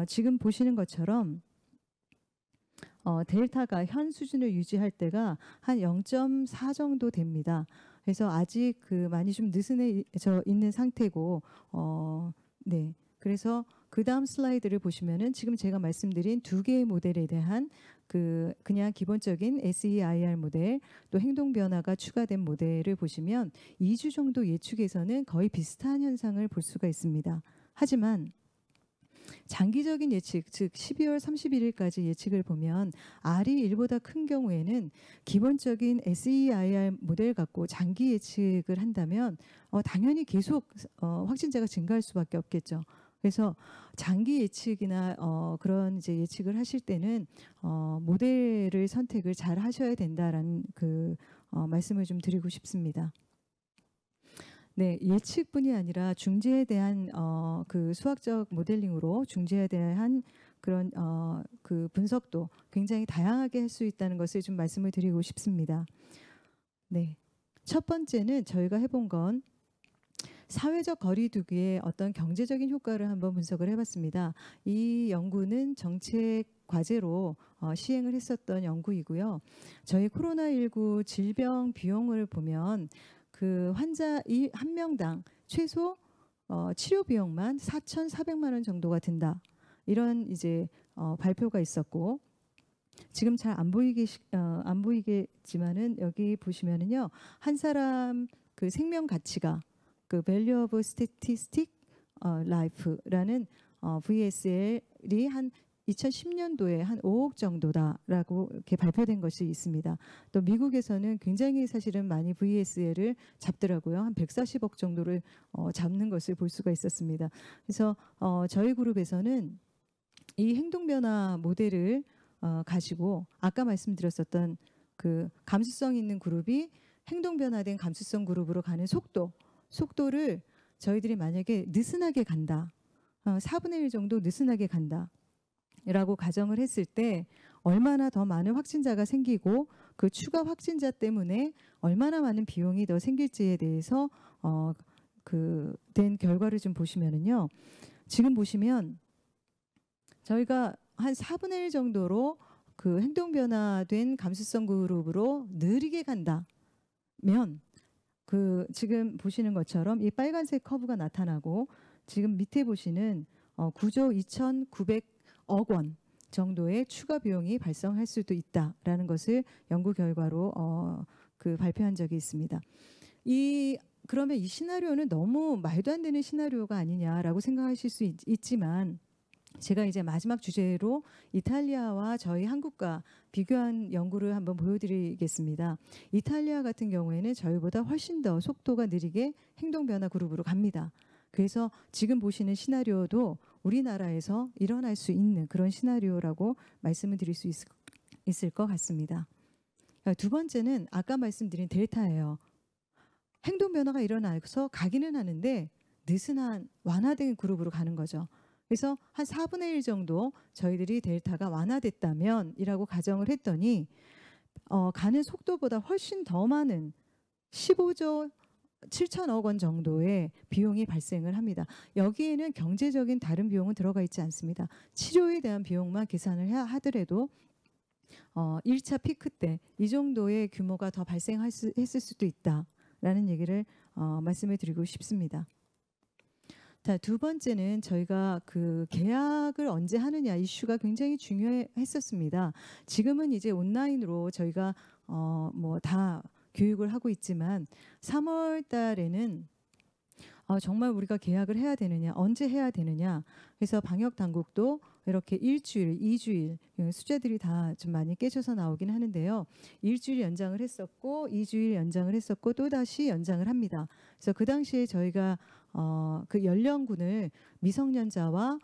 지금 보시는 것처럼 델타가 현 수준을 유지할 때가 한 0.4 정도 됩니다. 그래서 아직 많이 좀 느슨해져 있는 상태고, 네. 그래서 그 다음 슬라이드를 보시면은 지금 제가 말씀드린 두 개의 모델에 대한 그냥 기본적인 SEIR 모델 또 행동 변화가 추가된 모델을 보시면 2주 정도 예측에서는 거의 비슷한 현상을 볼 수가 있습니다. 하지만 장기적인 예측, 즉 12월 31일까지 예측을 보면 R이 1보다 큰 경우에는 기본적인 SEIR 모델 갖고 장기 예측을 한다면 당연히 계속 확진자가 증가할 수밖에 없겠죠. 그래서 장기 예측이나 그런 이제 예측을 하실 때는 모델을 선택을 잘 하셔야 된다라는 그 말씀을 좀 드리고 싶습니다. 네, 예측뿐이 아니라 중재에 대한 그 수학적 모델링으로 중재에 대한 그런 그 분석도 굉장히 다양하게 할 수 있다는 것을 좀 말씀을 드리고 싶습니다. 네, 첫 번째는 저희가 해본 건 사회적 거리두기의 어떤 경제적인 효과를 한번 분석을 해봤습니다. 이 연구는 정책 과제로 시행을 했었던 연구이고요. 저희 코로나19 질병 비용을 보면 그 환자 한 명당 최소 치료 비용만 4,400만 원 정도가 든다. 이런 이제 발표가 있었고 지금 잘 안 보이겠지만은 여기 보시면은요 한 사람 그 생명 가치가 그 Value of Statistic Life라는 VSL이 한 2010년도에 한 5억 정도다라고 이렇게 발표된 것이 있습니다. 또 미국에서는 굉장히 사실은 많이 VSL을 잡더라고요. 한 140억 정도를 잡는 것을 볼 수가 있었습니다. 그래서 저희 그룹에서는 이 행동 변화 모델을 가지고 아까 말씀드렸었던 그 감수성 있는 그룹이 행동 변화된 감수성 그룹으로 가는 속도를 저희들이 만약에 느슨하게 간다. 4분의 1 정도 느슨하게 간다. 라고 가정을 했을 때 얼마나 더 많은 확진자가 생기고 그 추가 확진자 때문에 얼마나 많은 비용이 더 생길지에 대해서 된 결과를 좀 보시면은요. 지금 보시면 저희가 한 4분의 1 정도로 그 행동 변화된 감수성 그룹으로 느리게 간다면 그 지금 보시는 것처럼 이 빨간색 커브가 나타나고 지금 밑에 보시는 9조 2,900억 원 정도의 추가 비용이 발생할 수도 있다라는 것을 연구 결과로 그 발표한 적이 있습니다. 그러면 이 시나리오는 너무 말도 안 되는 시나리오가 아니냐라고 생각하실 수 있지만 제가 이제 마지막 주제로 이탈리아와 저희 한국과 비교한 연구를 한번 보여드리겠습니다. 이탈리아 같은 경우에는 저희보다 훨씬 더 속도가 느리게 행동 변화 그룹으로 갑니다. 그래서 지금 보시는 시나리오도 우리나라에서 일어날 수 있는 그런 시나리오라고 말씀을 드릴 수 있을 것 같습니다. 두 번째는 아까 말씀드린 델타예요. 행동 변화가 일어나서 가기는 하는데 느슨한 완화된 그룹으로 가는 거죠. 그래서 한 4분의 1 정도 저희들이 델타가 완화됐다면 이라고 가정을 했더니 가는 속도보다 훨씬 더 많은 15조 7천억 원 정도의 비용이 발생을 합니다. 여기에는 경제적인 다른 비용은 들어가 있지 않습니다. 치료에 대한 비용만 계산을 하더라도 1차 피크 때 이 정도의 규모가 더 발생했을 수도 있다라는 얘기를 말씀을 드리고 싶습니다. 자, 두 번째는 저희가 그 계약을 언제 하느냐 이슈가 굉장히 중요했었습니다. 지금은 이제 온라인으로 저희가 뭐 다 교육을 하고 있지만 3월 달에는 정말 우리가 계약을 해야 되느냐, 언제 해야 되느냐. 그래서 방역 당국도 이렇게 일주일, 2주일 숫자들이 다 좀 많이 깨져서 나오긴 하는데요. 일주일 연장을 했었고 2주일 연장을 했었고 또 다시 연장을 합니다. 그래서 그 당시에 저희가 그 연령군을 미성년자와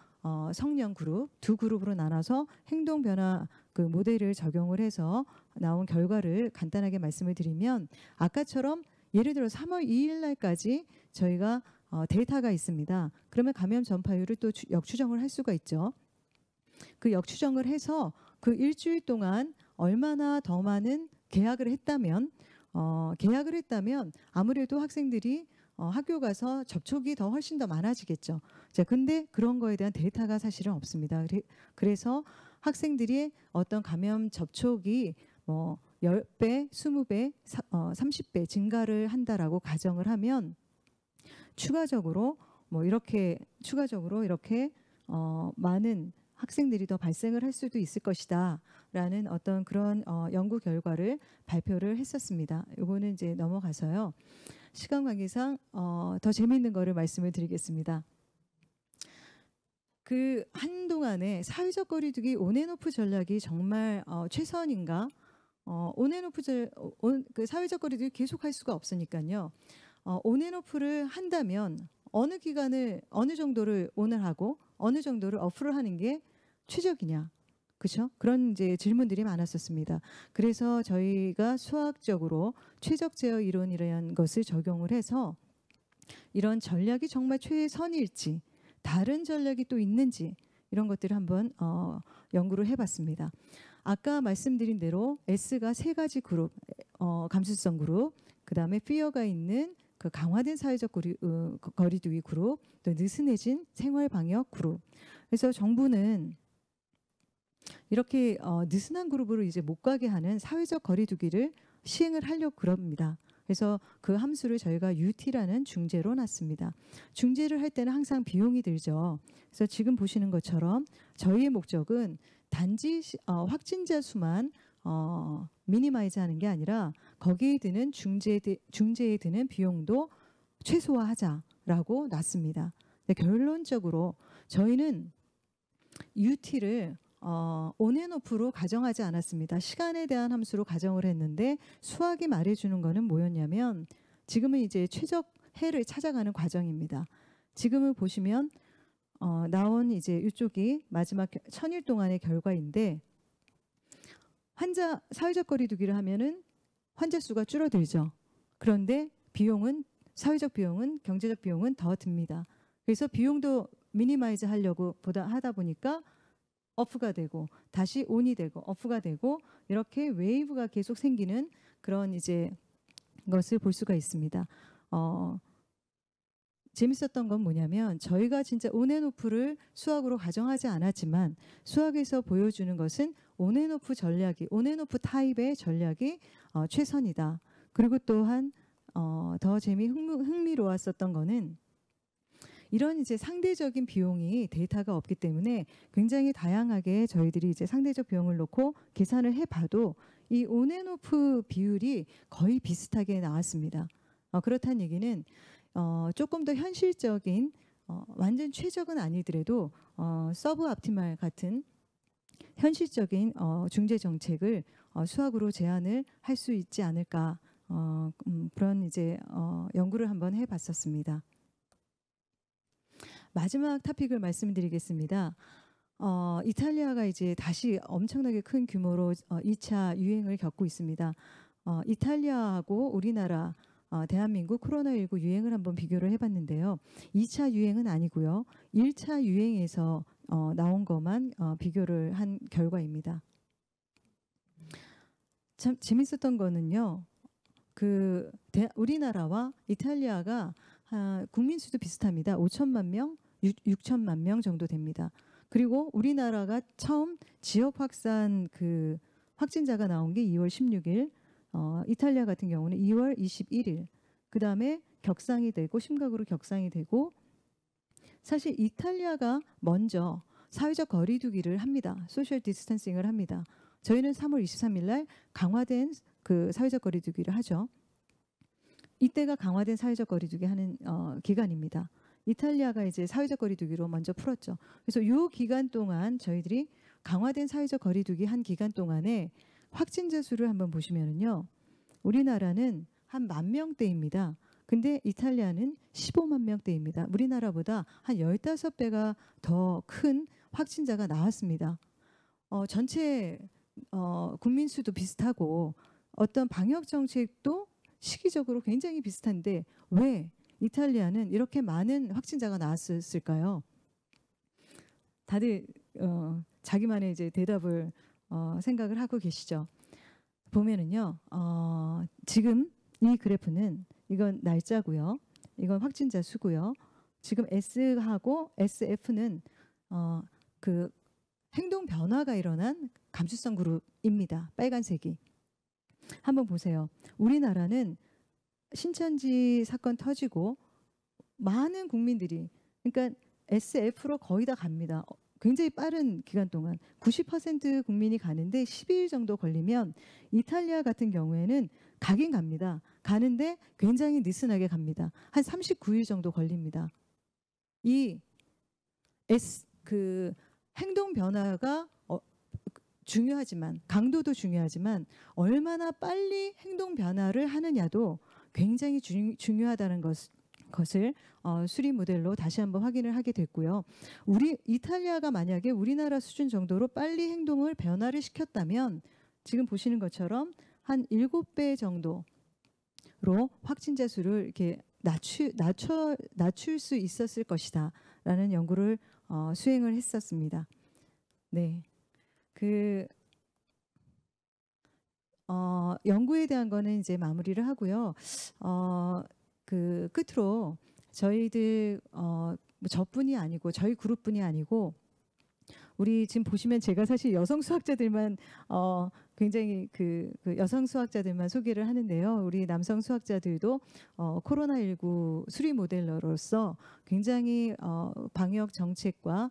성년 그룹 두 그룹으로 나눠서 행동 변화 그 모델을 적용을 해서 나온 결과를 간단하게 말씀을 드리면 아까처럼 예를 들어 3월 2일 날까지 저희가 데이터가 있습니다. 그러면 감염 전파율을 또 역추정을 할 수가 있죠. 그 역추정을 해서 그 일주일 동안 얼마나 더 많은 계약을 했다면 아무래도 학생들이 학교 가서 접촉이 더 훨씬 더 많아지겠죠. 자, 근데 그런 거에 대한 데이터가 사실은 없습니다. 그래서 학생들이 어떤 감염 접촉이 뭐 10배, 20배, 30배 증가를 한다라고 가정을 하면 추가적으로 이렇게 많은 학생들이 더 발생을 할 수도 있을 것이다라는 어떤 그런 연구 결과를 발표를 했었습니다. 이거는 이제 넘어가서요. 시간 관계상 더 재미있는 거를 말씀을 드리겠습니다. 그 한동안에 사회적 거리두기 온앤오프 전략이 정말 최선인가? 그 사회적 거리두기 계속할 수가 없으니까요. 온앤오프를 한다면 어느 기간을 어느 정도를 온을 하고 어느 정도를 오프를 하는 게 최적이냐? 그렇죠? 그런 이제 질문들이 많았었습니다. 그래서 저희가 수학적으로 최적 제어 이론이라는 것을 적용을 해서 이런 전략이 정말 최선일지 다른 전략이 또 있는지 이런 것들을 한번 연구를 해봤습니다. 아까 말씀드린 대로 S가 세 가지 그룹, 감수성 그룹, 그 다음에 Fear가 있는 그 강화된 사회적 거리두기 그룹, 또 느슨해진 생활방역 그룹. 그래서 정부는 이렇게 느슨한 그룹으로 이제 못 가게 하는 사회적 거리두기를 시행을 하려고 그럽니다. 그래서 그 함수를 저희가 UT라는 중재로 놨습니다. 중재를 할 때는 항상 비용이 들죠. 그래서 지금 보시는 것처럼 저희의 목적은 단지 확진자 수만 미니마이즈하는 게 아니라 거기에 드는 중재에 드는 비용도 최소화하자라고 놨습니다. 결론적으로 저희는 UT를 온앤오프로 가정하지 않았습니다. 시간에 대한 함수로 가정을 했는데 수학이 말해주는 거는 뭐였냐면 지금은 이제 최적 해를 찾아가는 과정입니다. 지금은 보시면 나온 이제 이쪽이 마지막 1000일 동안의 결과인데 사회적 거리두기를 하면은 환자 수가 줄어들죠. 그런데 비용은 사회적 비용은 경제적 비용은 더 듭니다. 그래서 비용도 미니마이즈 하려고 하다 보니까 오프가 되고 다시 온이 되고 오프가 되고 이렇게 웨이브가 계속 생기는 그런 이제 것을 볼 수가 있습니다. 재밌었던 건 뭐냐면 저희가 진짜 온앤오프를 수학으로 가정하지 않았지만 수학에서 보여주는 것은 온앤오프 전략이 온앤오프 타입의 전략이 최선이다. 그리고 또한 더 흥미로웠었던 거는 이런 이제 상대적인 비용이 데이터가 없기 때문에 굉장히 다양하게 저희들이 이제 상대적 비용을 놓고 계산을 해봐도 이 온앤오프 비율이 거의 비슷하게 나왔습니다. 그렇다는 얘기는 조금 더 현실적인 완전 최적은 아니더라도 서브 옵티말 같은 현실적인 중재 정책을 수학으로 제안을 할 수 있지 않을까 그런 이제 연구를 한번 해봤었습니다. 마지막 토픽을 말씀드리겠습니다. 이탈리아가 이제 다시 엄청나게 큰 규모로 2차 유행을 겪고 있습니다. 이탈리아하고 우리나라 대한민국 코로나19 유행을 한번 비교를 해봤는데요. 2차 유행은 아니고요. 1차 유행에서 나온 것만 비교를 한 결과입니다. 참 재밌었던 거는요. 우리나라와 이탈리아가 국민 수도 비슷합니다. 5천만 명, 6천만 명 정도 됩니다. 그리고 우리나라가 처음 지역 확산 그 확진자가 나온 게 2월 16일, 이탈리아 같은 경우는 2월 21일. 그 다음에 격상이 되고 심각으로 격상이 되고 사실 이탈리아가 먼저 사회적 거리두기를 합니다. 소셜 디스턴싱을 합니다. 저희는 3월 23일 날 강화된 그 사회적 거리두기를 하죠. 이때가 강화된 사회적 거리두기 하는 기간입니다. 이탈리아가 이제 사회적 거리두기로 먼저 풀었죠. 그래서 이 기간 동안 저희들이 강화된 사회적 거리두기 한 기간 동안에 확진자 수를 한번 보시면은요. 우리나라는 한 10,000명대입니다. 근데 이탈리아는 15만 명대입니다. 우리나라보다 한 15배가 더 큰 확진자가 나왔습니다. 전체 국민 수도 비슷하고 어떤 방역 정책도 시기적으로 굉장히 비슷한데 왜 이탈리아는 이렇게 많은 확진자가 나왔을까요? 다들 자기만의 이제 대답을 생각을 하고 계시죠. 보면은요, 지금 이 그래프는 이건 날짜고요, 이건 확진자 수고요. 지금 S하고 SF는 그 행동 변화가 일어난 감수성 그룹입니다. 빨간색이. 한번 보세요. 우리나라는 신천지 사건 터지고 많은 국민들이 그러니까 SF로 거의 다 갑니다. 굉장히 빠른 기간 동안 90% 국민이 가는데 12일 정도 걸리면 이탈리아 같은 경우에는 가긴 갑니다. 가는데 굉장히 느슨하게 갑니다. 한 39일 정도 걸립니다. 이 그 행동 변화가 중요하지만 강도도 중요하지만 얼마나 빨리 행동 변화를 하느냐도 굉장히 중요하다는 것을 수리 모델로 다시 한번 확인을 하게 됐고요. 이탈리아가 만약에 우리나라 수준 정도로 빨리 행동을 변화를 시켰다면 지금 보시는 것처럼 한 7배 정도로 확진자 수를 이렇게 낮출 수 있었을 것이다라는 연구를 수행을 했었습니다. 네. 연구에 대한 거는 이제 마무리를 하고요. 그 끝으로 저희들 뭐 저뿐이 아니고 저희 그룹뿐이 아니고 우리 지금 보시면 제가 사실 여성 수학자들만 굉장히 그 여성 수학자들만 소개를 하는데요. 우리 남성 수학자들도 코로나19 수리 모델러로서 굉장히 방역 정책과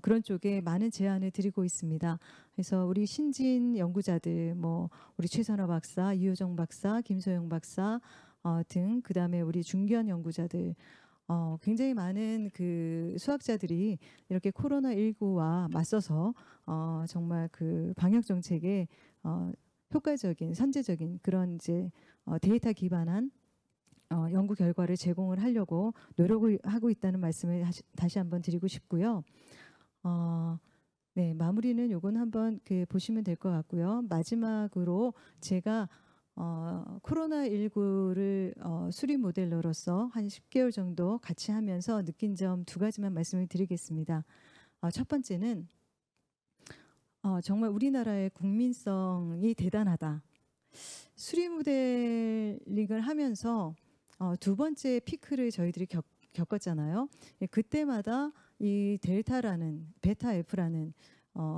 그런 쪽에 많은 제안을 드리고 있습니다. 그래서 우리 신진 연구자들, 뭐 우리 최선화 박사, 이효정 박사, 김소영 박사 등 그다음에 우리 중견 연구자들 굉장히 많은 그 수학자들이 이렇게 코로나19와 맞서서 정말 그 방역 정책에 효과적인 선제적인 그런 이제 데이터 기반한 연구 결과를 제공을 하려고 노력을 하고 있다는 말씀을 다시 한번 드리고 싶고요. 네, 마무리는 요건 한번 보시면 될 것 같고요. 마지막으로 제가 코로나19를 수리 모델러로서 한 10개월 정도 같이 하면서 느낀 점 2가지만 말씀을 드리겠습니다. 첫 번째는 정말 우리나라의 국민성이 대단하다. 수리 모델링을 하면서 2번째 피크를 저희들이 겪었잖아요. 그때마다 이 델타라는 베타 F라는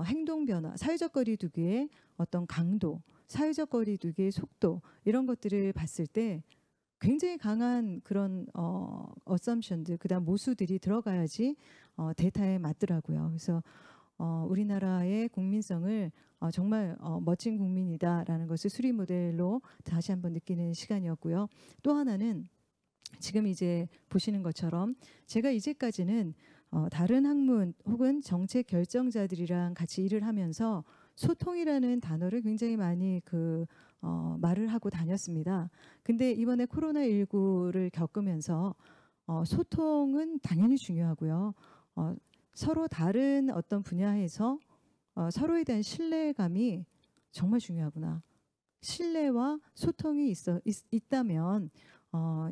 행동 변화, 사회적 거리두기의 어떤 강도, 사회적 거리두기의 속도 이런 것들을 봤을 때 굉장히 강한 그런 어썸션들, 그다음 모수들이 들어가야지 데이터에 맞더라고요. 그래서 우리나라의 국민성을 정말 멋진 국민이다라는 것을 수리 모델로 다시 한번 느끼는 시간이었고요. 또 하나는 지금 이제 보시는 것처럼 제가 이제까지는 다른 학문 혹은 정책 결정자들이랑 같이 일을 하면서 소통이라는 단어를 굉장히 많이 말을 하고 다녔습니다. 근데 이번에 코로나19를 겪으면서 소통은 당연히 중요하고요. 서로 다른 어떤 분야에서 서로에 대한 신뢰감이 정말 중요하구나. 신뢰와 소통이 있다면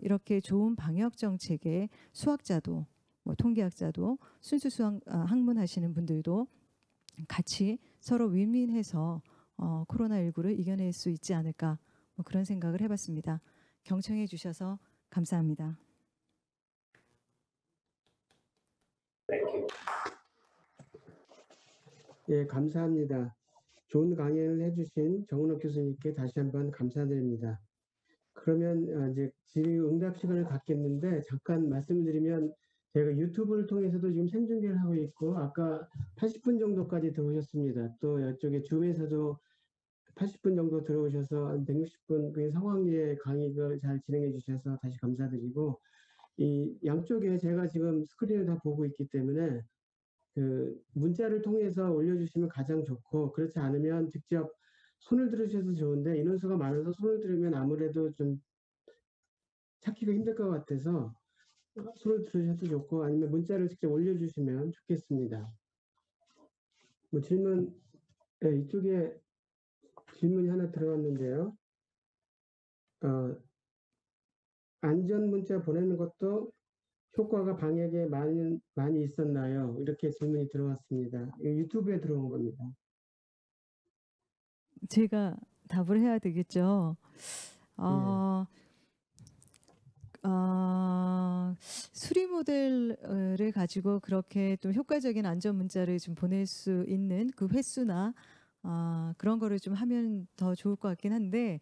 이렇게 좋은 방역 정책에 수학자도 뭐 통계학자도 순수 수학 학문하시는 분들도 같이 서로 윈윈해서 코로나19를 이겨낼 수 있지 않을까 뭐 그런 생각을 해봤습니다. 경청해 주셔서 감사합니다. 예, 감사합니다. 좋은 강연을 해주신 정은옥 교수님께 다시 한번 감사드립니다. 그러면 이제 질의응답 시간을 갖겠는데 잠깐 말씀드리면 제가 유튜브를 통해서도 지금 생중계를 하고 있고 아까 80분 정도까지 들어오셨습니다. 또 이쪽에 줌에서도 80분 정도 들어오셔서 한 160분 그 상황리에 강의를 잘 진행해 주셔서 다시 감사드리고 이 양쪽에 제가 지금 스크린을 다 보고 있기 때문에 그 문자를 통해서 올려주시면 가장 좋고 그렇지 않으면 직접 손을 들으셔도 좋은데 인원수가 많아서 손을 들으면 아무래도 좀 찾기가 힘들 것 같아서 손을 들으셔도 좋고 아니면 문자를 직접 올려주시면 좋겠습니다. 뭐 질문, 네, 이쪽에 질문이 하나 들어왔는데요. 안전 문자 보내는 것도 효과가 방역에 많이 있었나요? 이렇게 질문이 들어왔습니다. 유튜브에 들어온 겁니다. 제가 답을 해야 되겠죠. 수리 모델을 가지고 그렇게 좀 효과적인 안전 문자를 좀 보낼 수 있는 그 횟수나 그런 거를 좀 하면 더 좋을 것 같긴 한데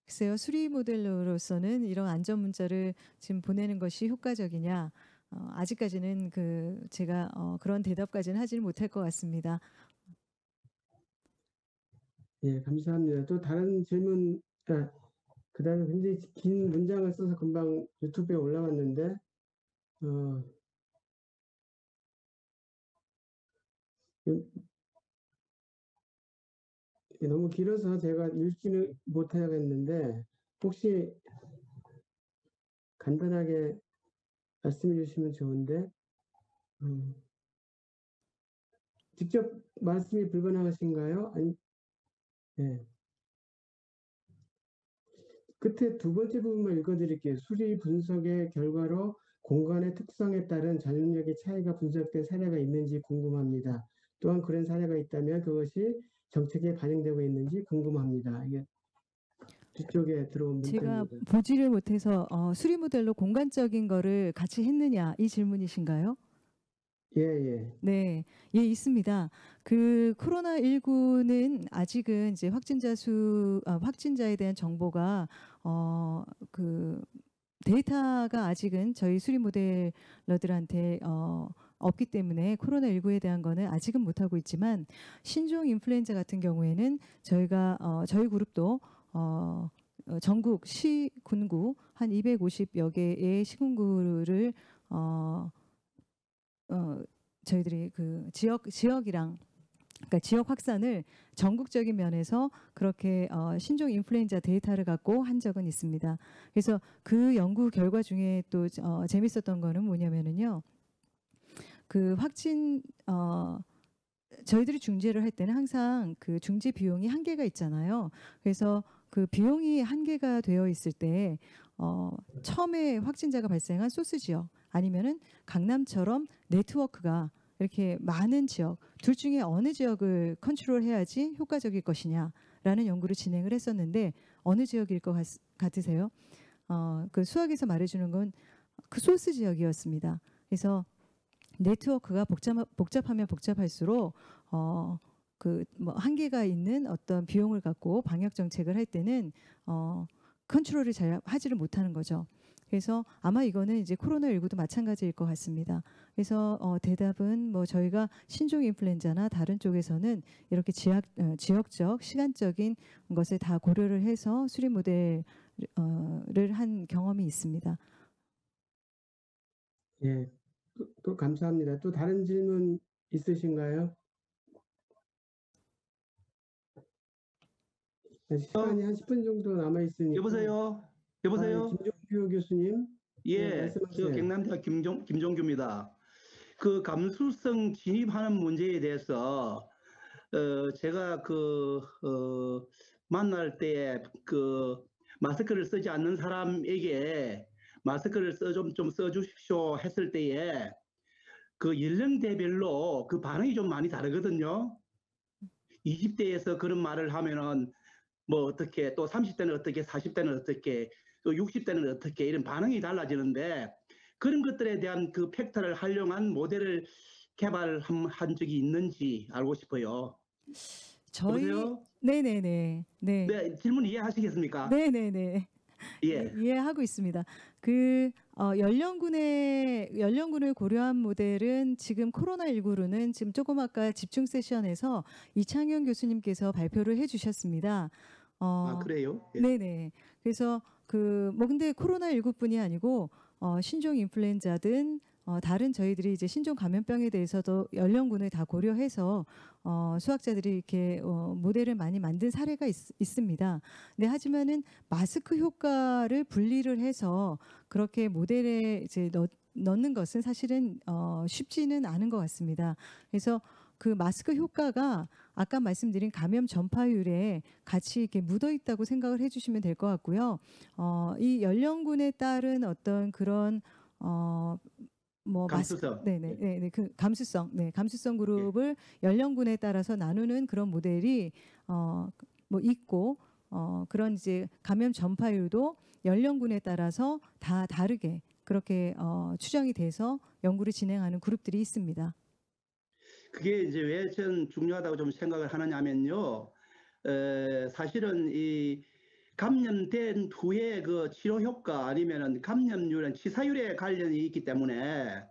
글쎄요, 수리 모델로서는 이런 안전 문자를 지금 보내는 것이 효과적이냐 아직까지는 제가 그런 대답까지는 하지는 못할 것 같습니다. 예, 감사합니다. 또 다른 질문, 그다음에 굉장히 긴 문장을 써서 금방 유튜브에 올라왔는데 너무 길어서 제가 읽지는 못하겠는데 혹시 간단하게 말씀해 주시면 좋은데 직접 말씀이 불가능하신가요? 아니, 네. 끝에 두 번째 부분만 읽어드릴게요. 수리 분석의 결과로 공간의 특성에 따른 전력의 차이가 분석된 사례가 있는지 궁금합니다. 또한 그런 사례가 있다면 그것이 정책에 반영되고 있는지 궁금합니다. 이게 뒤쪽에 들어온 제가 문자입니다. 보지를 못해서 수리 모델로 공간적인 거를 같이 했느냐 이 질문이신가요? 예. 네, 예, 있습니다. 그 코로나19는 아직은 이제 확진자에 대한 정보가 그 데이터가 아직은 저희 수리 모델러들한테 없기 때문에 코로나19에 대한 거는 아직은 못하고 있지만 신종 인플루엔자 같은 경우에는 저희가 저희 그룹도 전국 시 군구 한 250여 개의 시군구를 저희들이 그 지역이랑 그러니까 지역 확산을 전국적인 면에서 그렇게 신종 인플루엔자 데이터를 갖고 한 적은 있습니다. 그래서 그 연구 결과 중에 또 재밌었던 거는 뭐냐면은요. 그 저희들이 중재를 할 때는 항상 그 중재 비용이 한계가 있잖아요. 그래서 그 비용이 한계가 되어 있을 때 처음에 확진자가 발생한 소스 지역 아니면은 강남처럼 네트워크가 이렇게 많은 지역 둘 중에 어느 지역을 컨트롤해야지 효과적일 것이냐라는 연구를 진행을 했었는데 어느 지역일 것 같으세요? 그 수학에서 말해주는 건 그 소스 지역이었습니다. 그래서 네트워크가 복잡하면 복잡할수록 그 뭐 한계가 있는 어떤 비용을 갖고 방역 정책을 할 때는 컨트롤을 잘 하지를 못하는 거죠. 그래서 아마 이거는 이제 코로나19도 마찬가지일 것 같습니다. 그래서 대답은 뭐 저희가 신종 인플루엔자나 다른 쪽에서는 이렇게 지역적, 시간적인 것을 다 고려를 해서 수리 모델을 한 경험이 있습니다. 예. 또 감사합니다. 또 다른 질문 있으신가요? 시간이 한 10분 정도 남아 있으니까. 여보세요? 김종규 교수님. 예, 말씀하세요. 저 경남대학 김종규입니다. 그 감수성 진입하는 문제에 대해서 제가 만날 때 그 마스크를 쓰지 않는 사람에게 마스크를 좀 써주십시오 했을 때에 그 연령대별로 그 반응이 좀 많이 다르거든요. 20대에서 그런 말을 하면은 뭐 어떻게 또 30대는 어떻게 40대는 어떻게 또 60대는 어떻게 이런 반응이 달라지는데 그런 것들에 대한 그 팩터를 활용한 모델을 개발한 적이 있는지 알고 싶어요. 여보세요? 네네네. 네. 네, 질문 이해하시겠습니까? 네네네. 예. 이해하고 있습니다. 그 연령군을 고려한 모델은 지금 코로나19로는 지금 조금 아까 집중 세션에서 이창현 교수님께서 발표를 해주셨습니다. 그래요? 예. 네네. 그래서 뭐 근데 코로나19뿐이 아니고 신종 인플루엔자든 다른 저희들이 이제 신종 감염병에 대해서도 연령군을 다 고려해서 수학자들이 이렇게 모델을 많이 만든 사례가 있습니다. 네, 하지만은 마스크 효과를 분리를 해서 그렇게 모델에 이제 넣는 것은 사실은 쉽지는 않은 것 같습니다. 그래서 그 마스크 효과가 아까 말씀드린 감염 전파율에 같이 이렇게 묻어 있다고 생각을 해주시면 될 것 같고요. 이 연령군에 따른 어떤 그런 뭐 감수성. 네네, 그 감수성 그룹을 연령군에 따라서 나누는 그런 모델이 뭐 있고 그런 이제 감염 전파율도 연령군에 따라서 다 다르게 그렇게 추정이 돼서 연구를 진행하는 그룹들이 있습니다. 그게 이제 왜 전 중요하다고 좀 생각을 하느냐면요. 사실은 이 감염된 후에 그 치료 효과 아니면은 감염률은 치사율에 관련이 있기 때문에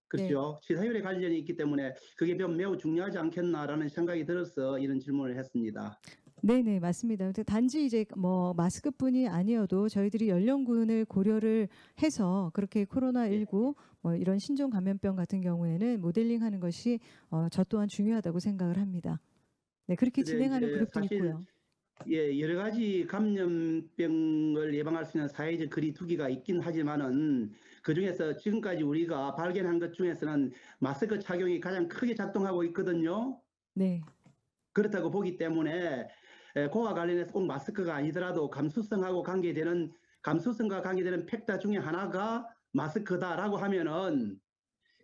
그렇죠. 치사율에 관련이 있기 때문에 그게 매우 중요하지 않겠나라는 생각이 들어서 이런 질문을 했습니다. 네네, 맞습니다. 근데 단지 이제 뭐 마스크뿐이 아니어도 저희들이 연령군을 고려를 해서 그렇게 코로나19 뭐 이런 신종 감염병 같은 경우에는 모델링하는 것이 저 또한 중요하다고 생각을 합니다. 네, 그렇게 근데 진행하는 이제 그룹도 사실 있고요. 여러 가지 감염병을 예방할 수 있는 사회적 거리두기가 있긴 하지만은 그중에서 지금까지 우리가 발견한 것 중에서는 마스크 착용이 가장 크게 작동하고 있거든요. 네, 그렇다고 보기 때문에 그와 관련해서 꼭 마스크가 아니더라도 감수성과 관계되는 팩터 중에 하나가 마스크다라고 하면은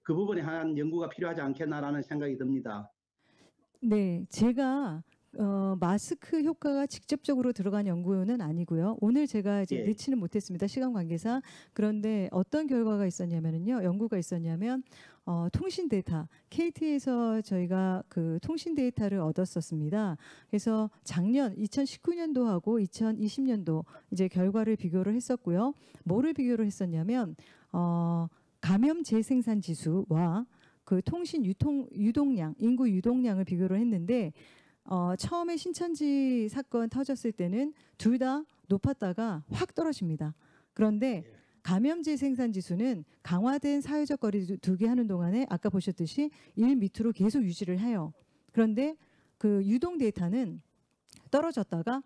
그 부분에 한 연구가 필요하지 않겠나라는 생각이 듭니다. 네, 제가 마스크 효과가 직접적으로 들어간 연구는 아니고요. 오늘 제가 이제 예, 넣지는 못했습니다. 시간 관계상. 그런데 어떤 결과가 있었냐면요. 연구가 있었냐면 통신 데이터, KT에서 저희가 그 통신 데이터를 얻었었습니다. 그래서 작년 2019년도하고 2020년도 이제 결과를 비교를 했었고요. 뭐를 비교를 했었냐면 감염 재생산 지수와 그 통신 유동량, 인구 유동량을 비교를 했는데 처음에 신천지 사건 터졌을 때는 둘 다 높았다가 확 떨어집니다. 그런데 감염제 생산 지수는 강화된 사회적 거리두기 하는 동안에 아까 보셨듯이 1 밑으로 계속 유지를 해요. 그런데 그 유동 데이터는 떨어졌다가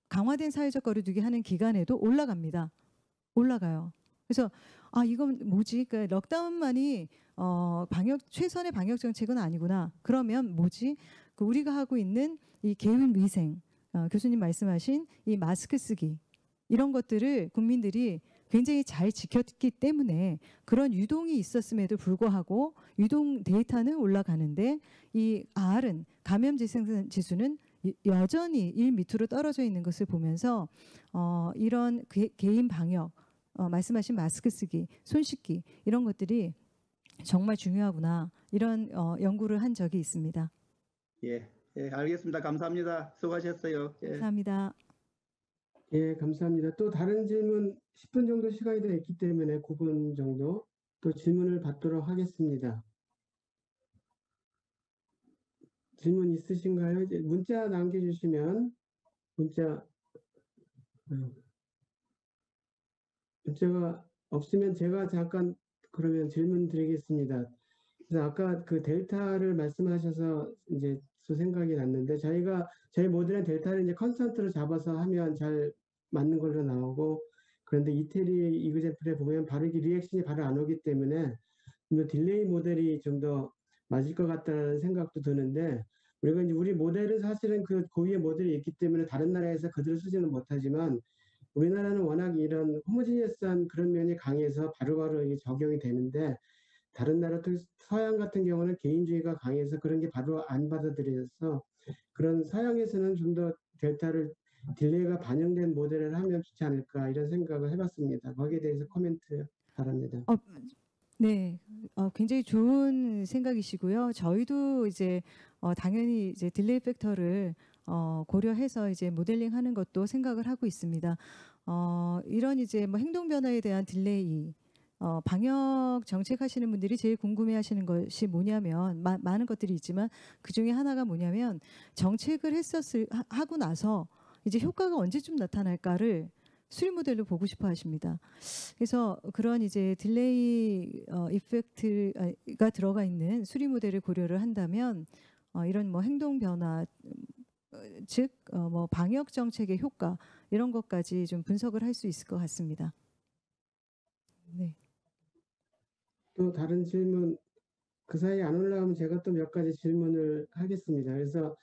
강화된 사회적 거리두기 하는 기간에도 올라갑니다. 올라가요. 그래서 이건 뭐지? 그러니까 럭다운만이 최선의 방역 정책은 아니구나. 그러면 뭐지? 그 우리가 하고 있는 이 개인 위생, 교수님 말씀하신 이 마스크 쓰기 이런 것들을 국민들이 굉장히 잘 지켰기 때문에 그런 유동이 있었음에도 불구하고 유동 데이터는 올라가는데 이 R은 감염 재생산 지수는 여전히 1 밑으로 떨어져 있는 것을 보면서 이런 개인 방역, 말씀하신 마스크 쓰기, 손 씻기 이런 것들이 정말 중요하구나 이런 연구를 한 적이 있습니다. 예, 알겠습니다. 감사합니다. 수고하셨어요. 예. 감사합니다. 예, 감사합니다. 또 다른 질문 10분 정도 시간이 더 있기 때문에 9분 정도 또 질문을 받도록 하겠습니다. 질문 있으신가요? 이제 문자 남겨주시면 문자가 없으면 제가 잠깐 그러면 질문 드리겠습니다. 그래서 아까 그 델타를 말씀하셔서 이제 또 생각이 났는데 저희 모델은 델타를 이제 컨스턴트로 잡아서 하면 잘 맞는 걸로 나오고 그런데 이태리 이그제플에 보면 바로 이게 리액션이 바로 안 오기 때문에 좀 더 딜레이 모델이 좀 더 맞을 것 같다는 생각도 드는데 우리가 이제 우리 모델은 사실은 그 고유의 모델이 있기 때문에 다른 나라에서 그대로 쓰지는 못하지만 우리나라는 워낙 이런 호모지니어스한 그런 면이 강해서 바로바로 이게 적용이 되는데 다른 나라 서양 같은 경우는 개인주의가 강해서 그런 게 바로 안 받아들여져서 그런 서양에서는 좀 더 델타를 딜레이가 반영된 모델을 하면 좋지 않을까 이런 생각을 해봤습니다. 거기에 대해서 코멘트 바랍니다. 네, 굉장히 좋은 생각이시고요. 저희도 이제 당연히 이제 딜레이 팩터를 고려해서 이제 모델링하는 것도 생각을 하고 있습니다. 이런 이제 뭐 행동 변화에 대한 딜레이, 방역 정책 하시는 분들이 제일 궁금해하시는 것이 뭐냐면 많은 것들이 있지만 그 중에 하나가 뭐냐면 정책을 하고 나서 이제 효과가 언제쯤 나타날까를 수리 모델로 보고 싶어 하십니다. 그래서 그런 이제 딜레이 이펙트가 들어가 있는 수리 모델을 고려를 한다면 이런 뭐 행동 변화 즉 뭐 방역 정책의 효과 이런 것까지 좀 분석을 할 수 있을 것 같습니다. 네. 또 다른 질문 그 사이에 안 올라오면 제가 또 몇 가지 질문을 하겠습니다. 그래서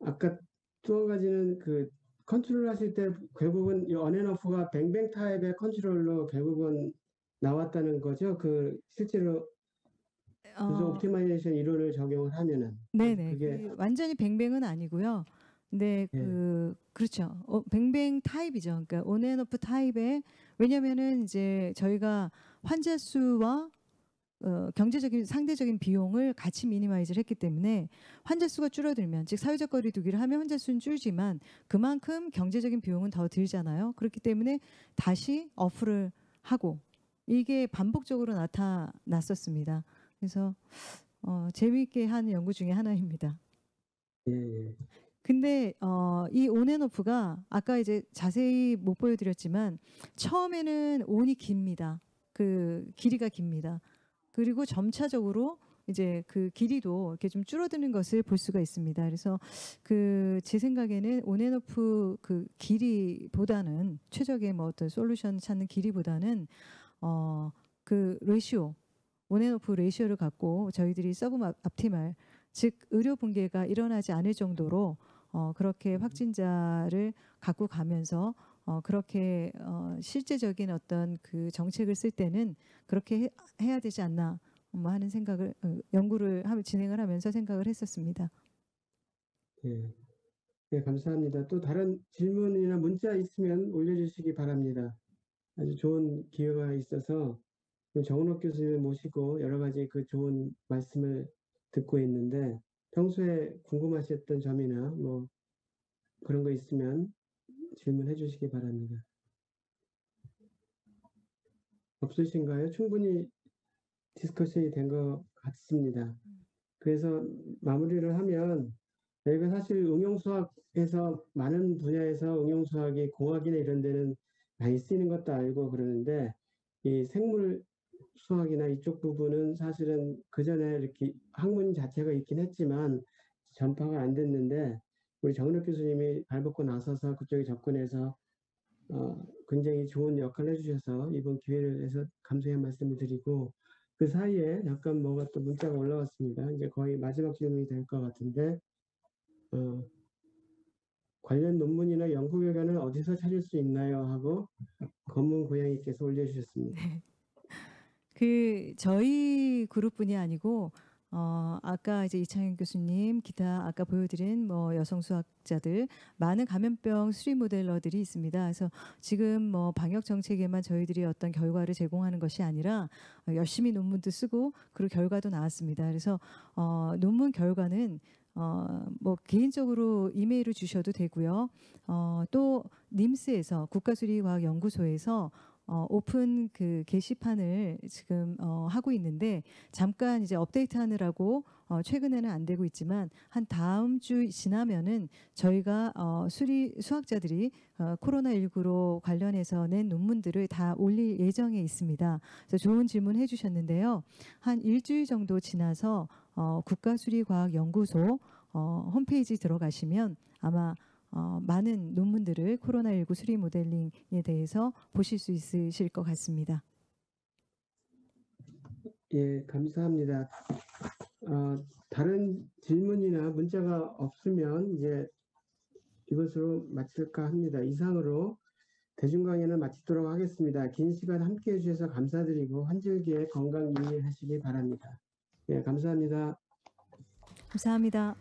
아까 또 한 가지는 그 컨트롤 하실 때 결국은 이 언앤오프가 뱅뱅 타입의 컨트롤로 결국은 나왔다는 거죠. 그 실제로 구조 옵티마이제이션 이론을 적용을 하면은 네네. 그게 완전히 뱅뱅은 아니고요. 근데 그렇죠. 뱅뱅 타입이죠. 그러니까 온앤오프 타입에 왜냐면은 이제 저희가 환자 수와 경제적인 상대적인 비용을 같이 미니마이즈를 했기 때문에 환자 수가 줄어들면 즉 사회적 거리두기를 하면 환자 수는 줄지만 그만큼 경제적인 비용은 더 들잖아요. 그렇기 때문에 다시 어플을 하고 이게 반복적으로 나타났었습니다. 그래서 재미있게 한 연구 중에 하나입니다. 예. 근데 이 온앤오프가 아까 이제 자세히 못 보여드렸지만 처음에는 온이 깁니다. 그 길이가 깁니다. 그리고 점차적으로 이제 그 길이도 이렇게 좀 줄어드는 것을 볼 수가 있습니다. 그래서 그 제 생각에는 온앤오프 그 길이보다는 최적의 뭐 어떤 솔루션 찾는 길이보다는 그 레이시오 온앤오프 레이시오를 갖고 저희들이 서브 옵티말 즉 의료 붕괴가 일어나지 않을 정도로 그렇게 확진자를 갖고 가면서 그렇게 실제적인 어떤 그 정책을 쓸 때는 그렇게 해야 되지 않나 뭐 하는 생각을 연구를 진행을 하면서 생각을 했었습니다. 예. 네, 감사합니다. 또 다른 질문이나 문자 있으면 올려주시기 바랍니다. 아주 좋은 기회가 있어서 정은옥 교수님을 모시고 여러 가지 그 좋은 말씀을 듣고 있는데 평소에 궁금하셨던 점이나 뭐 그런 거 있으면 질문해 주시기 바랍니다. 없으신가요? 충분히 디스커션이 된 것 같습니다. 그래서 마무리를 하면 저희가 사실 응용수학에서 많은 분야에서 응용수학이 공학이나 이런 데는 많이 쓰이는 것도 알고 그러는데 이 생물 수학이나 이쪽 부분은 사실은 그 전에 이렇게 학문 자체가 있긴 했지만 전파가 안 됐는데 우리 정은혁 교수님이 발벗고 나서서 그쪽에 접근해서 굉장히 좋은 역할을 해주셔서 이번 기회를 해서 감사의 말씀을 드리고 그 사이에 약간 뭐가 또 문자가 올라왔습니다. 이제 거의 마지막 질문이 될 것 같은데 관련 논문이나 연구 결과는 어디서 찾을 수 있나요? 하고 검은 고양이께서 올려주셨습니다. 그 저희 그룹뿐이 아니고 아까 이제 이창현 교수님 기타 아까 보여드린 뭐 여성 수학자들 많은 감염병 수리 모델러들이 있습니다. 그래서 지금 뭐 방역 정책에만 저희들이 어떤 결과를 제공하는 것이 아니라 열심히 논문도 쓰고 그리고 결과도 나왔습니다. 그래서 논문 결과는 뭐 개인적으로 이메일을 주셔도 되고요. 또 님스에서 국가수리과학연구소에서 오픈 그 게시판을 지금 하고 있는데 잠깐 이제 업데이트하느라고 최근에는 안 되고 있지만 한 다음 주 지나면은 저희가 수학자들이 코로나19로 관련해서 낸 논문들을 다 올릴 예정에 있습니다. 그래서 좋은 질문 해주셨는데요. 한 일주일 정도 지나서 국가수리과학연구소 홈페이지 들어가시면 아마 많은 논문들을 코로나19 수리 모델링에 대해서 보실 수 있으실 것 같습니다. 예, 감사합니다. 다른 질문이나 문자가 없으면 이제 이것으로 마칠까 합니다. 이상으로 대중강연을 마치도록 하겠습니다. 긴 시간 함께해 주셔서 감사드리고 환절기에 건강 유의하시기 바랍니다. 예, 감사합니다. 감사합니다.